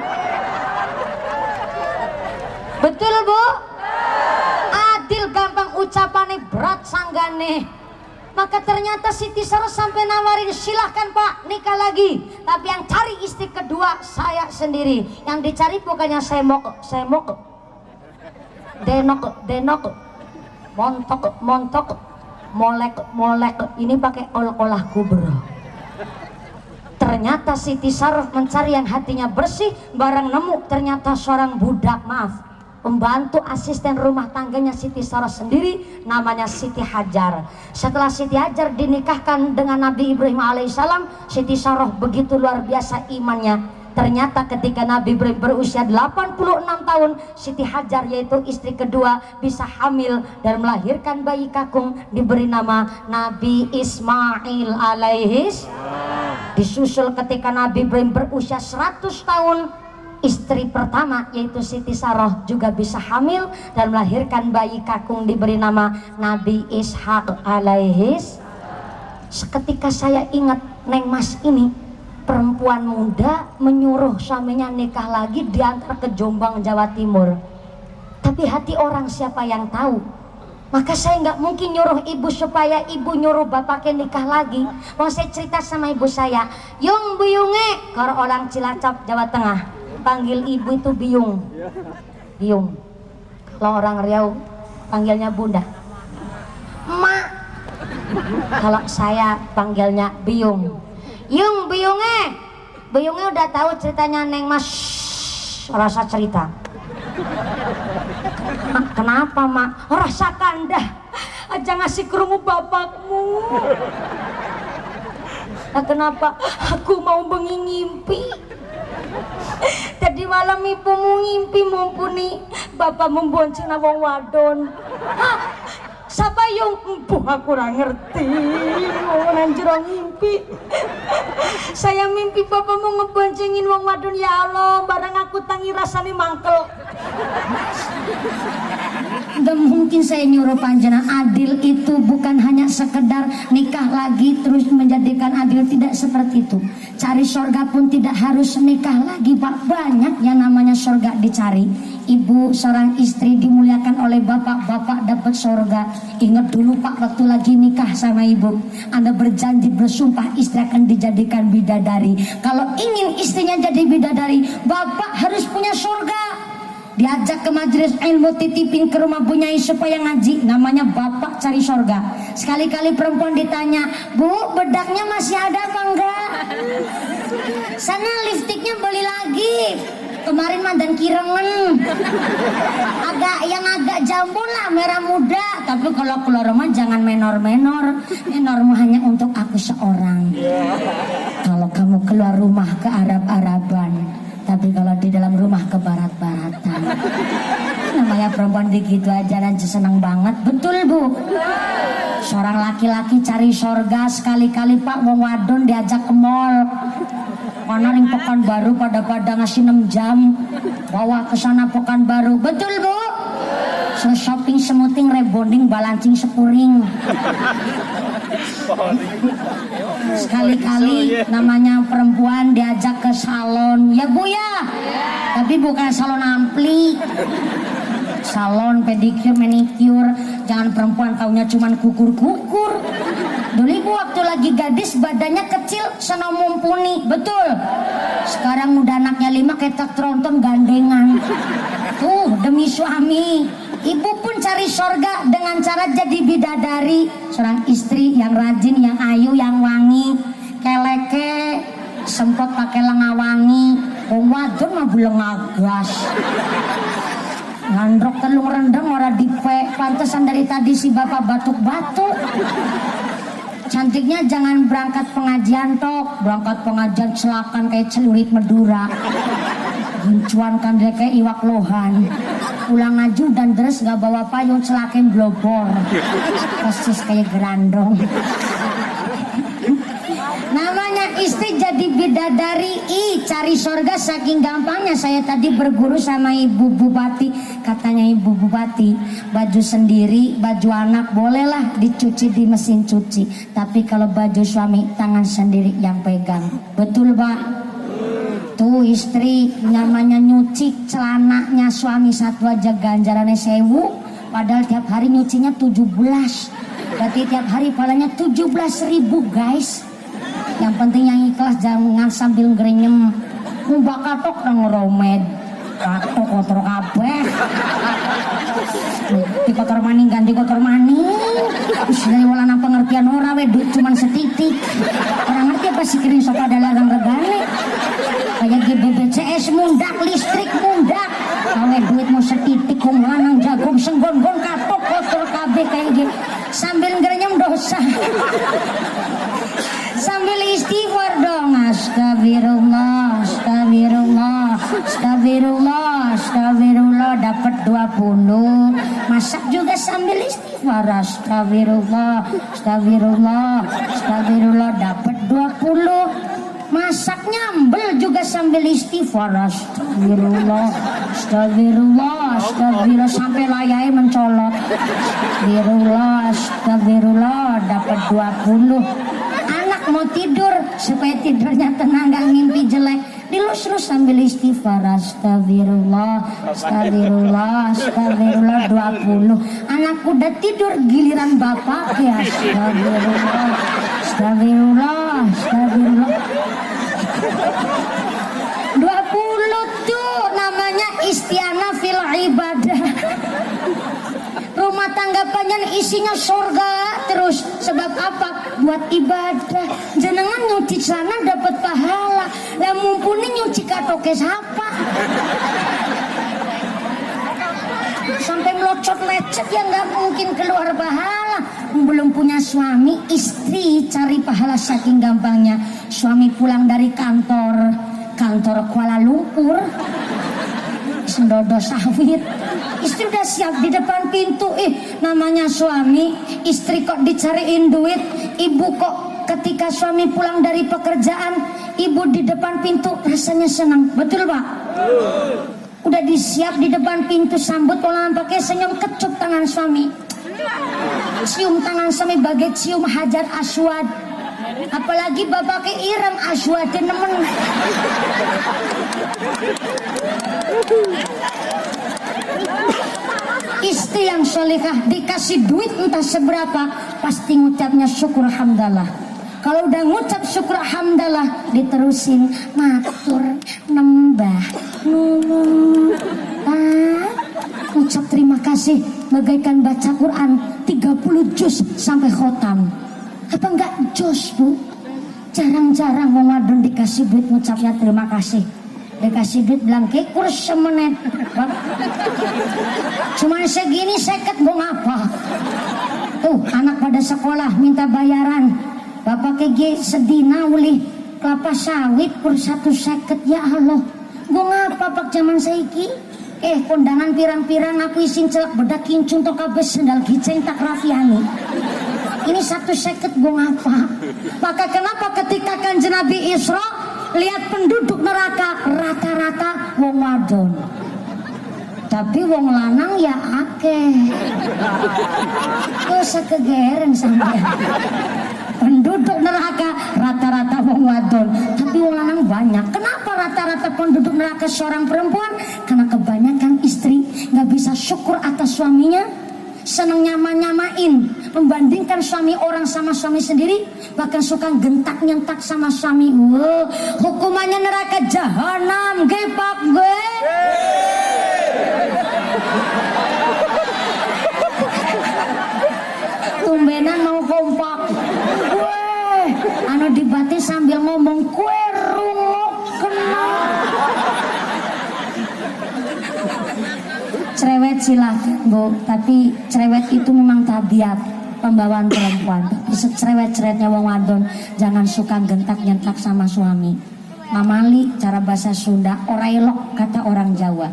Betul Bu? Adil gampang ucapannya, berat sanggane. Maka ternyata Siti Sarah sampai nawarin, silahkan Pak nikah lagi, tapi yang cari istri kedua saya sendiri. Yang dicari bukannya semok, denok, montok, molek. Ini pakai olah kubro. Ternyata Siti Sarah mencari yang hatinya bersih, barang nemu ternyata seorang budak, maaf, pembantu asisten rumah tangganya Siti Sarah sendiri, namanya Siti Hajar. Setelah Siti Hajar dinikahkan dengan Nabi Ibrahim alaihissalam, Siti Sarah begitu luar biasa imannya. Ternyata ketika Nabi Ibrahim berusia 86 tahun, Siti Hajar yaitu istri kedua bisa hamil dan melahirkan bayi kakung, diberi nama Nabi Ismail alaihis. Disusul ketika Nabi Ibrahim berusia 100 tahun, istri pertama yaitu Siti Sarah juga bisa hamil dan melahirkan bayi kakung, diberi nama Nabi Ishak alaihis. Seketika saya ingat Neng Mas ini perempuan muda menyuruh suaminya nikah lagi diantar ke Jombang, Jawa Timur. Tapi hati orang siapa yang tahu? Maka saya nggak mungkin nyuruh ibu supaya ibu nyuruh bapaknya nikah lagi. Mau saya cerita sama ibu saya, Yung buyunge, kalau orang Cilacap Jawa Tengah panggil ibu itu biung. Biung. Kalau orang Riau panggilnya Bunda. Mak. Kalau saya panggilnya Biung. Yung, Biungnya udah tahu ceritanya Neng Mas. Rasa cerita. Mak, kenapa mak? Rasakan dah. Aja ngasih kerungu bapakmu. Nah, kenapa? Aku mau bengi ngimpi. Tadi malam ibumu ngimpi mumpuni bapak membonceng wong wadon. Hah? Siapa yang empuh aku ora ngerti. Wong anjir ngimpi. Saya mimpi bapak mau ngeboncengin wong wadon, ya Allah, barang aku tangi rasane mangkel. Gak mungkin saya nyuruh panjenengan. Adil itu bukan hanya sekedar nikah lagi terus menjadikan adil, tidak seperti itu. Cari surga pun tidak harus nikah lagi Pak. Banyak yang namanya surga dicari. Ibu seorang istri dimuliakan oleh bapak, bapak dapat surga. Ingat dulu Pak, waktu lagi nikah sama ibu, Anda berjanji bersumpah istri akan dijadikan bidadari. Kalau ingin istrinya jadi bidadari, bapak harus punya surga. Diajak ke majelis ilmu, titipin ke rumah bunyai supaya ngaji, namanya bapak cari surga. Sekali-kali perempuan ditanya, Bu, bedaknya masih ada apa enggak? Sana lipstiknya beli lagi, kemarin mandan kirengen. Agak jambu lah, merah muda. Tapi kalau keluar rumah jangan menor-menor. Menor hanya untuk aku seorang. Kalau kamu keluar rumah ke Arab-Araban, tapi kalau di dalam rumah ke barat-baratan. Namanya perempuan begitu aja dan senang banget. Betul Bu. Seorang laki-laki cari surga, sekali-kali Pak wong wadon diajak ke mall. Karena ring Pekanbaru pada ngasih 6 jam. Bawa ke sana Pekanbaru. Betul Bu. Shopping semuting, rebonding, balancing sepuring. Sekali-kali namanya perempuan diajak ke salon, ya Bu ya, tapi bukan salon ampli, salon pedicure, manicure. Jangan perempuan taunya cuman kukur-kukur. Dulu ibu waktu lagi gadis badannya kecil, sana mumpuni, betul. Sekarang udah anaknya 5 kayak tak tronton gandengan. Tuh demi suami. Ibu pun cari surga dengan cara jadi bidadari, seorang istri yang rajin, yang ayu, yang wangi, keleke, semprot pakai lenga wangi. Wong wadon mah buleng agas. Ngandrok telung rendeng ora dipek, pantesan dari tadi si bapak batuk-batuk. Cantiknya jangan berangkat pengajian tok, berangkat pengajian celakan kayak celurit Madura. Gincuan kan dia kayak iwak lohan. Pulang ngaju dan deres gak bawa payung, celakin blobor. Persis kayak gerandong. Namanya istri jadi bidadari. Cari surga saking gampangnya. Saya tadi berguru sama ibu bupati. Katanya ibu bupati, baju sendiri, baju anak bolehlah dicuci di mesin cuci, tapi kalau baju suami tangan sendiri yang pegang. Betul Pak? Tuh istri namanya nyuci celananya suami satu aja ganjarannya 1000, padahal tiap hari nyucinya 17. Berarti tiap hari palanya 17.000 guys. Yang penting yang ikhlas, jangan sambil grenyem. Mbak katok nang romed. Katok kotor kabeh. Di kotor maning ganti kotor maning. Wis dari walana pengertian ora we, duit cuman setitik. Orang ngerti apa sih kirim sok ada larang regane. Kayak GBBCS mundak, listrik mundak. Kawe duitmu setitik kong lanang jagung senggon-gon katok kotor kabeh kayak gitu. Sambil ngerenyem dosa. Sambil istighfar dong. Astagfirullah, astagfirullah, astagfirullah, astagfirullah. Dapat 20. Masak juga sambil istighfar. Astagfirullah, astagfirullah, astagfirullah. Dapat 20. Masak nyambel juga sambil istighfar. Astagfirullah, astagfirullah, astagfirullah, sampai layai mencolot. Astagfirullah, astagfirullah. Dapat 20. Anak mau tidur supaya tidurnya tenang, gak mimpi jelek, dilus-lus sambil istighfar. Astagfirullah, astagfirullah, astagfirullah. 20. Anak udah tidur, giliran bapak ya. Astagfirullah, astagfirullah, astagfirullah. 20 tuh namanya istianah fil ibadah. Rumah isinya surga terus. Sebab apa? Buat ibadah. Jenengan nyuci celana dapat pahala, lah mumpuni nyuci katoke siapa? Sampai melocot lecet ya nggak mungkin keluar pahala. Belum punya suami, istri cari pahala saking gampangnya. Suami pulang dari kantor Kuala Lumpur, sendodo sawit, istri udah siap di depan pintu. Namanya suami, istri kok dicariin duit. Ibu kok ketika suami pulang dari pekerjaan, ibu di depan pintu rasanya senang. Betul Pak? Udah disiap di depan pintu, sambut orang pakai senyum, kecup tangan suami, cium tangan suami bagai cium hajar aswad. Apalagi bapak ke ireng aswad nemen. Istri yang solehah dikasih duit entah seberapa, pasti ngucapnya syukur hamdalah. Kalau udah ngucap syukur hamdalah, diterusin matur nembah nuwun. Ucap terima kasih bagaikan baca Quran 30 juz sampai khotam. Apa enggak jos Bu? Jarang-jarang wong wadon dikasih duit ngucapnya terima kasih. Dikasih duit bilang ke kurs semenit. Cuman segini seket mau ngapa? Tuh anak pada sekolah minta bayaran. Bapak kege sedina ulih kelapa sawit per 1,50. Ya Allah, gue ngapa pak zaman saiki? Kondangan pirang-pirang aku isin celak bedak kincung tok kabeh sendal giceng tak rafiani. Ini 1,50 gue ngapa? Maka kenapa ketika Kanjeng Nabi Isra lihat penduduk neraka rata-rata wong wadon, tapi wong lanang ya akeh. Kok sekegeren sampai penduduk neraka rata-rata wong wadon, tapi wong lanang banyak. Kenapa rata-rata penduduk neraka seorang perempuan? Karena kebanyakan istri nggak bisa syukur atas suaminya, senang nyama-nyamain, membandingkan suami orang sama suami sendiri, bahkan suka gentak-nyentak sama suami. Hukumannya neraka jahanam, gepak gue. Tumbenan mau kompak. Anu dibati sambil ngomong kue rungok kena. Cerewet silakan Bu, tapi cerewet itu memang tabiat pembawaan perempuan. Tapi secerewet-cerewetnya wong wadon jangan suka gentak-gentak sama suami. Mamali cara bahasa Sunda, ora elok kata orang Jawa.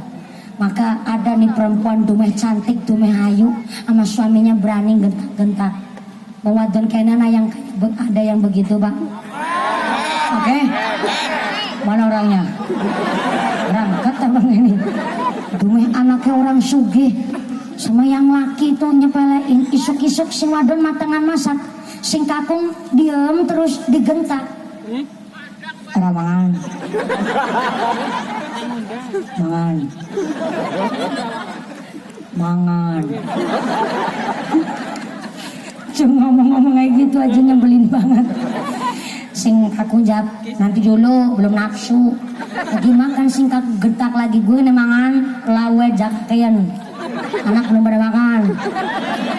Maka ada nih perempuan dumeh cantik, dumeh ayu, sama suaminya berani gentak-gentak. Wong wadon kayaknya yang ada yang begitu Pak. Oke. Mana orangnya? Berangkat abang ini. Dumeh anaknya orang sugih, sama yang laki itu nyepelein. Isuk-isuk sing wadon matangan masak, sing kakung diem terus digentak. Mangan. Cuma ngomong-ngomong kayak gitu aja nyebelin banget. Sing aku jawab nanti dulu, belum nafsu. Lagi makan sing aku gentak lagi gue nih mangan lawe jakean. Anak belum pada makan.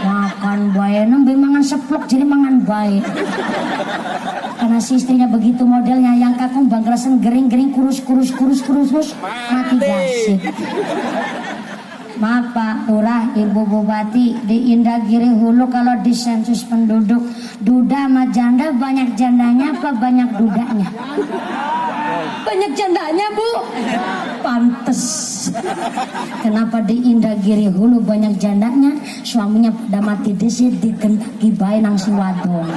Makan bae nembe mangan seplok jadi mangan bae. Karena si istrinya begitu modelnya, yang kakung banggrasen gering-gering kurus mati gasik. Maaf Pak Lurah, Ibu Bupati, di Indragiri Hulu kalau di sensus penduduk duda sama janda, banyak jandanya apa banyak dudanya? Banyak jandanya Bu. Pantes. Kenapa di Indragiri Hulu banyak jandanya? Suaminya pada mati disit digentaki bae nang si wadon.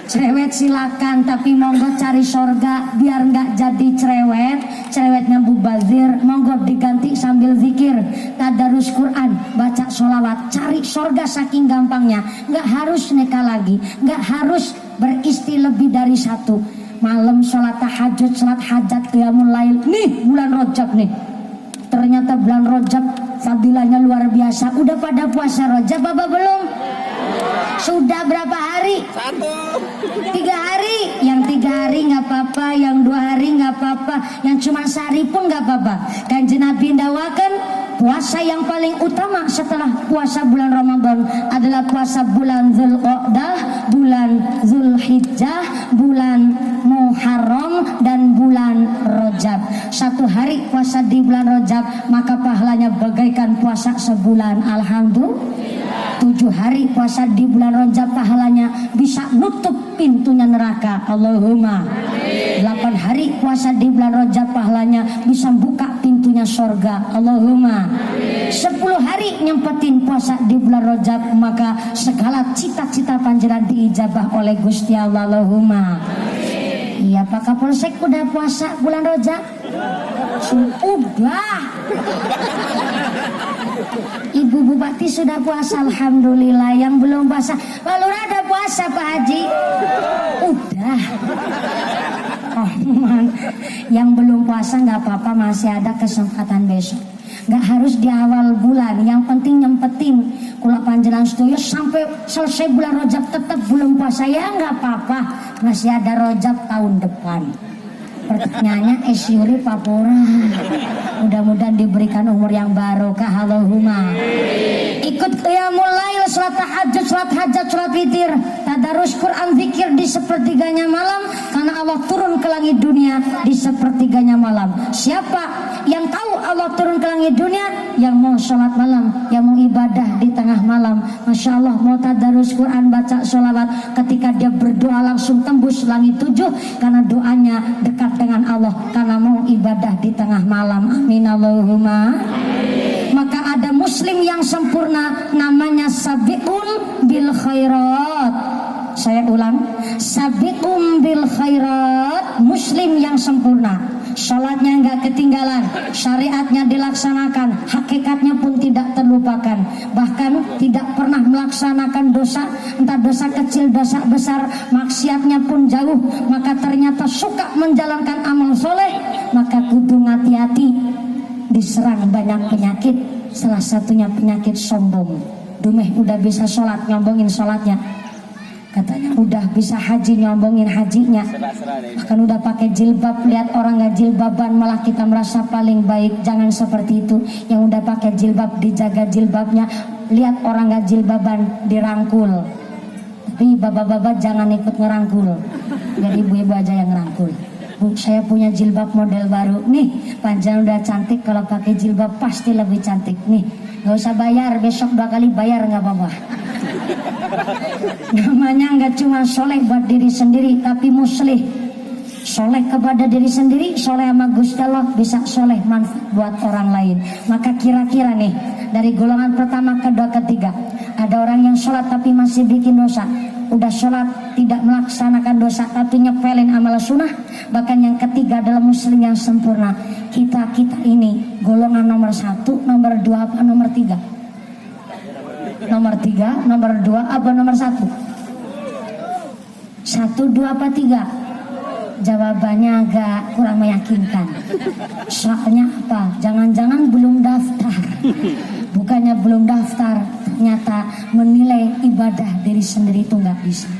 Cerewet silakan, tapi monggo cari sorga biar nggak jadi cerewet. Cerewetnya mubazir, monggo diganti sambil zikir, tadarus Quran, baca sholawat, cari sorga saking gampangnya. Nggak harus nikah lagi, nggak harus beristri lebih dari satu. Malam sholat tahajud, sholat hajat, qiyamul lail. Nih bulan Rajab nih, ternyata bulan Rajab fadilahnya luar biasa. Udah pada puasa Rajab apa belum? Sudah berapa hari? 3 hari. Yang 3 hari nggak apa-apa, yang 2 hari nggak apa-apa, yang cuma sehari pun nggak apa-apa. Kanjeng Nabi ndawakan Puasa yang paling utama setelah puasa bulan Ramadan adalah puasa bulan Dzulqa'dah, bulan Dzulhijjah, bulan Muharram, dan bulan Rajab. 1 hari puasa di bulan Rajab maka pahalanya bagaikan puasa sebulan. Alhamdulillah. 7 hari puasa di bulan Rajab pahalanya bisa nutup pintunya neraka. Allahumma. 8 hari puasa di bulan Rajab pahalanya bisa buka pintunya surga. Allahumma. 10 hari nyempetin puasa di bulan Rajab maka segala cita-cita panjenengan diijabah oleh Gusti Allah. Allahumma. Iya Pak Kapolsek udah puasa bulan Rajab? Udah. Ibu Bupati sudah puasa, alhamdulillah. Yang belum puasa, Pak Lurah ada puasa Pak Haji? Udah. Oh, yang belum puasa nggak apa-apa, masih ada kesempatan besok. Nggak harus di awal bulan, yang penting nyempetin. Kula panjenengan setuju sampai selesai bulan Rajab tetap belum puasa ya nggak apa-apa, masih ada Rajab tahun depan. Pertanyaannya Esyuri Papura, mudah-mudahan diberikan umur yang barokah. Allahumma. Ikut qiyamul lail, salat tahajud, salat hajat, salat witir, tadarus Quran, zikir di sepertiganya malam, karena Allah turun ke langit dunia di sepertiganya malam. Siapa yang tahu Allah turun ke langit dunia? Yang mau sholat malam, yang mau ibadah di tengah malam, Masya Allah, mau tadarus Quran, baca sholawat, ketika dia berdoa langsung tembus langit 7 karena doanya dekat dengan Allah, karena mau ibadah di tengah malam. Amin Allahumma. Maka ada muslim yang sempurna, namanya sabiqun bil khairat. Saya ulang, sabiqun bil khairat, muslim yang sempurna. Salatnya enggak ketinggalan, syariatnya dilaksanakan, hakikatnya pun tidak terlupakan, bahkan tidak pernah melaksanakan dosa, entah dosa kecil, dosa besar, maksiatnya pun jauh. Maka ternyata suka menjalankan amal soleh, maka kudu hati-hati, diserang banyak penyakit, salah satunya penyakit sombong. Dumeh udah bisa sholat, nyombongin sholatnya. Katanya udah bisa haji, nyombongin hajinya. Bahkan udah pakai jilbab, lihat orang gak jilbaban malah kita merasa paling baik. Jangan seperti itu. Yang udah pakai jilbab dijaga jilbabnya, lihat orang gak jilbaban dirangkul. Tapi bapak-bapak jangan ikut ngerangkul, biar ibu-ibu aja yang ngerangkul. Bu, saya punya jilbab model baru nih, panjang udah cantik, kalau pakai jilbab pasti lebih cantik nih. Gak usah bayar, besok 2 kali bayar nggak apa-apa. Namanya nggak cuma soleh buat diri sendiri, tapi muslih. Soleh kepada diri sendiri, soleh sama Gusti Allah, bisa soleh manfaat buat orang lain. Maka kira-kira nih, dari golongan pertama, kedua, ketiga, ada orang yang sholat tapi masih bikin dosa. Udah sholat tidak melaksanakan dosa tapi nyepelin amal sunnah. Bahkan yang ketiga adalah muslim yang sempurna. Kita ini golongan nomor 1, nomor 2 apa nomor 3? Nomor 3, nomor 2 apa nomor 1? 1, 2 apa 3? Jawabannya agak kurang meyakinkan. Soalnya apa? Jangan-jangan belum daftar. Bukannya belum daftar, ternyata menilai ibadah diri sendiri itu nggak bisa.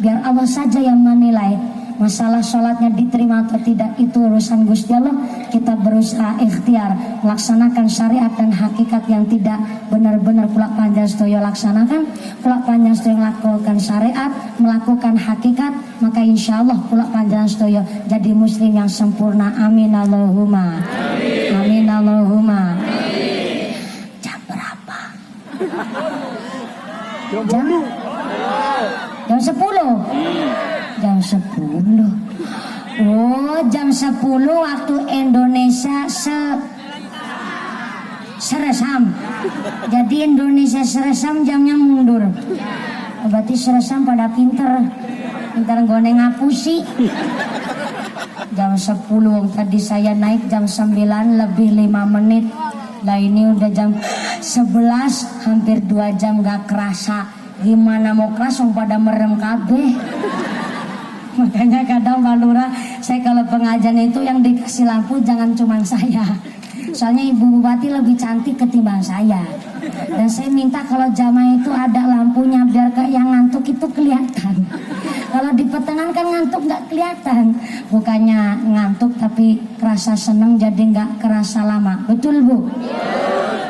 Biar Allah saja yang menilai. Masalah sholatnya diterima atau tidak itu urusan Gusti Allah. Kita berusaha ikhtiar melaksanakan syariat dan hakikat yang tidak benar-benar kulak panjang setuju laksanakan. Kulak panjang setuju melakukan syariat, melakukan hakikat, maka insya Allah kulak panjang setuju jadi muslim yang sempurna. Amin Allahumma. Amin Allahumma. Jam berapa? Jam 10. Jam 10. Oh, jam 10 waktu Indonesia seresam. Jadi Indonesia seresam jamnya mundur. Berarti seresam pada pinter gone ngapusi. Jam 10 tadi saya naik jam 9 lebih 5 menit. Lah ini udah jam 11, hampir 2 jam gak kerasa. Gimana mau keras pada merem kabeh. Makanya kadang Pak Lurah, saya kalau pengajian itu yang dikasih lampu jangan cuma saya. Soalnya Ibu Bupati lebih cantik ketimbang saya. Dan saya minta kalau jamaah itu ada lampunya biar yang ngantuk itu kelihatan. Kalau di pertengahan kan ngantuk nggak kelihatan. Bukannya ngantuk tapi kerasa seneng jadi nggak kerasa lama. Betul Bu?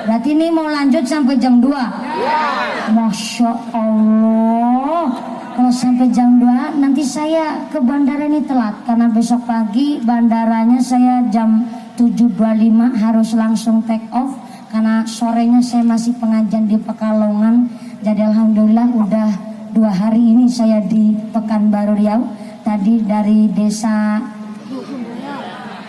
Berarti ini mau lanjut sampai jam 2. Masya Allah. Kalau sampai jam 2 nanti saya ke bandara ini telat karena besok pagi bandaranya saya jam 7.25 harus langsung take off karena sorenya saya masih pengajian di Pekalongan. Jadi alhamdulillah udah 2 hari ini saya di Pekanbaru Riau. Tadi dari desa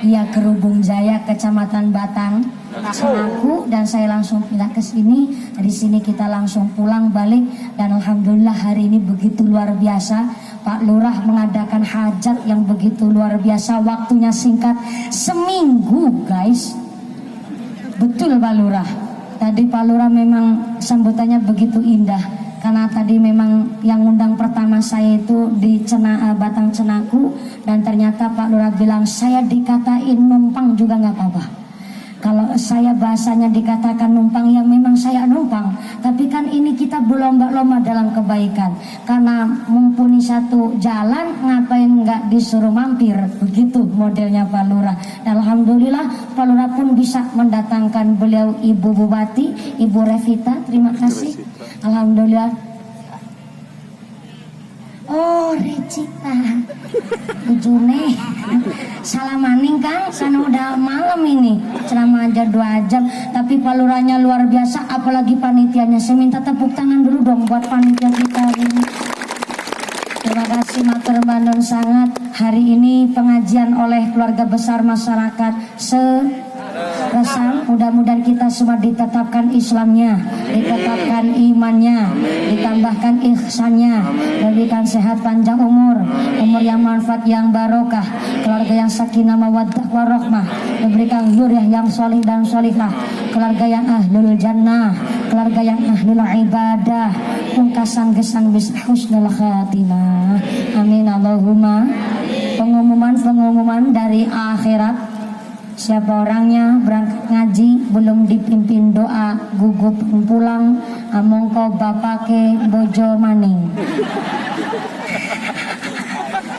Kerubung Jaya, Kecamatan Batang, Senaku, dan saya langsung pindah ke sini. Dari sini kita langsung pulang balik dan alhamdulillah hari ini begitu luar biasa. Pak Lurah mengadakan hajat yang begitu luar biasa. Waktunya singkat, seminggu guys. Betul Pak Lurah. Tadi Pak Lurah memang sambutannya begitu indah. Karena tadi memang yang undang pertama saya itu di Batang Cenaku, dan ternyata Pak Lurah bilang saya dikatain numpang juga nggak apa-apa. Kalau saya bahasanya dikatakan numpang, yang memang saya numpang, tapi kan ini kita berlomba-lomba dalam kebaikan. Karena mumpuni satu jalan, ngapain nggak disuruh mampir? Begitu modelnya Pak Lurah. Dan alhamdulillah Pak Lurah pun bisa mendatangkan beliau Ibu Bupati, Ibu Revita. Terima kasih. Alhamdulillah. Oh, Recita Bujune salamaning Kang, sana udah malam ini ceramah aja 2 jam, tapi Pak Lurahnya luar biasa, apalagi panitianya. Saya minta tepuk tangan dulu dong buat panitia kita hari ini. Terima kasih matur bandon sangat. Hari ini pengajian oleh keluarga besar masyarakat Resang, mudah-mudahan kita semua ditetapkan Islamnya, ditetapkan imannya, ditambahkan ihsannya, diberikan sehat panjang umur yang manfaat yang barokah, keluarga yang sakinah mawaddah warahmah, diberikan zuriyah yang solih dan solihah, keluarga yang ahlul jannah, keluarga yang ahlul ibadah, pungkasan gesang bisa husnul khatimah. Amin Allahumma. Pengumuman dari akhirat. Siapa orangnya berangkat ngaji belum dipimpin doa gugup pulang, amongko bapake bojo maning.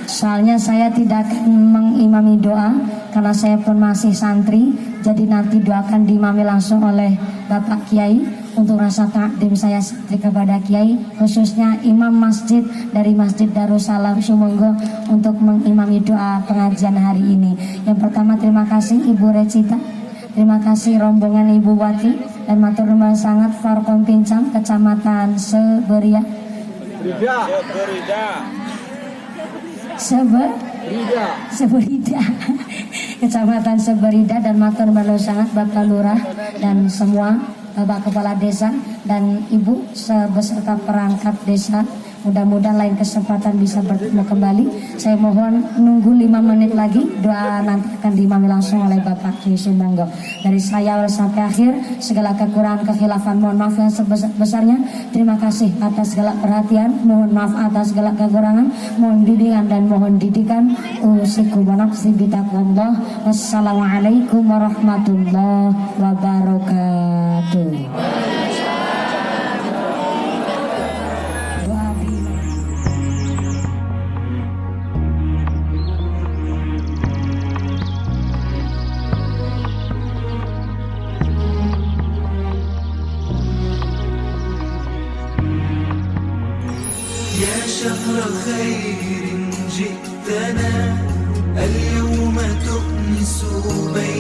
Soalnya saya tidak mengimami doa karena saya pun masih santri, jadi nanti doa akan diimami langsung oleh Bapak Kiai. Untuk rasa takdim saya santri kepada Kiai, khususnya imam masjid dari Masjid Darussalam Sumonggo, untuk mengimami doa pengajian hari ini. Yang pertama, terima kasih Ibu Recita, terima kasih rombongan Ibu Wati, dan matur nuwun sangat Forkom Pincang Kecamatan Seberida, Kecamatan Seberida, dan matur nuwun sangat Bapak Lurah dan semua Bapak Kepala Desa dan Ibu beserta perangkat desa. Mudah-mudahan lain kesempatan bisa bertemu kembali. Saya mohon nunggu 5 menit lagi, doa nanti akan diimami langsung oleh Bapak Kiai Sumonggo. Dari saya sampai akhir, segala kekurangan kekhilafan mohon maaf yang sebesar-besarnya. Terima kasih atas segala perhatian, mohon maaf atas segala kekurangan, mohon bimbingan dan mohon didikan. Usikum wa nafsi bitaqwallah. Wassalamualaikum warahmatullahi wabarakatuh. يا شهر خير جئتنا اليوم تؤنس بين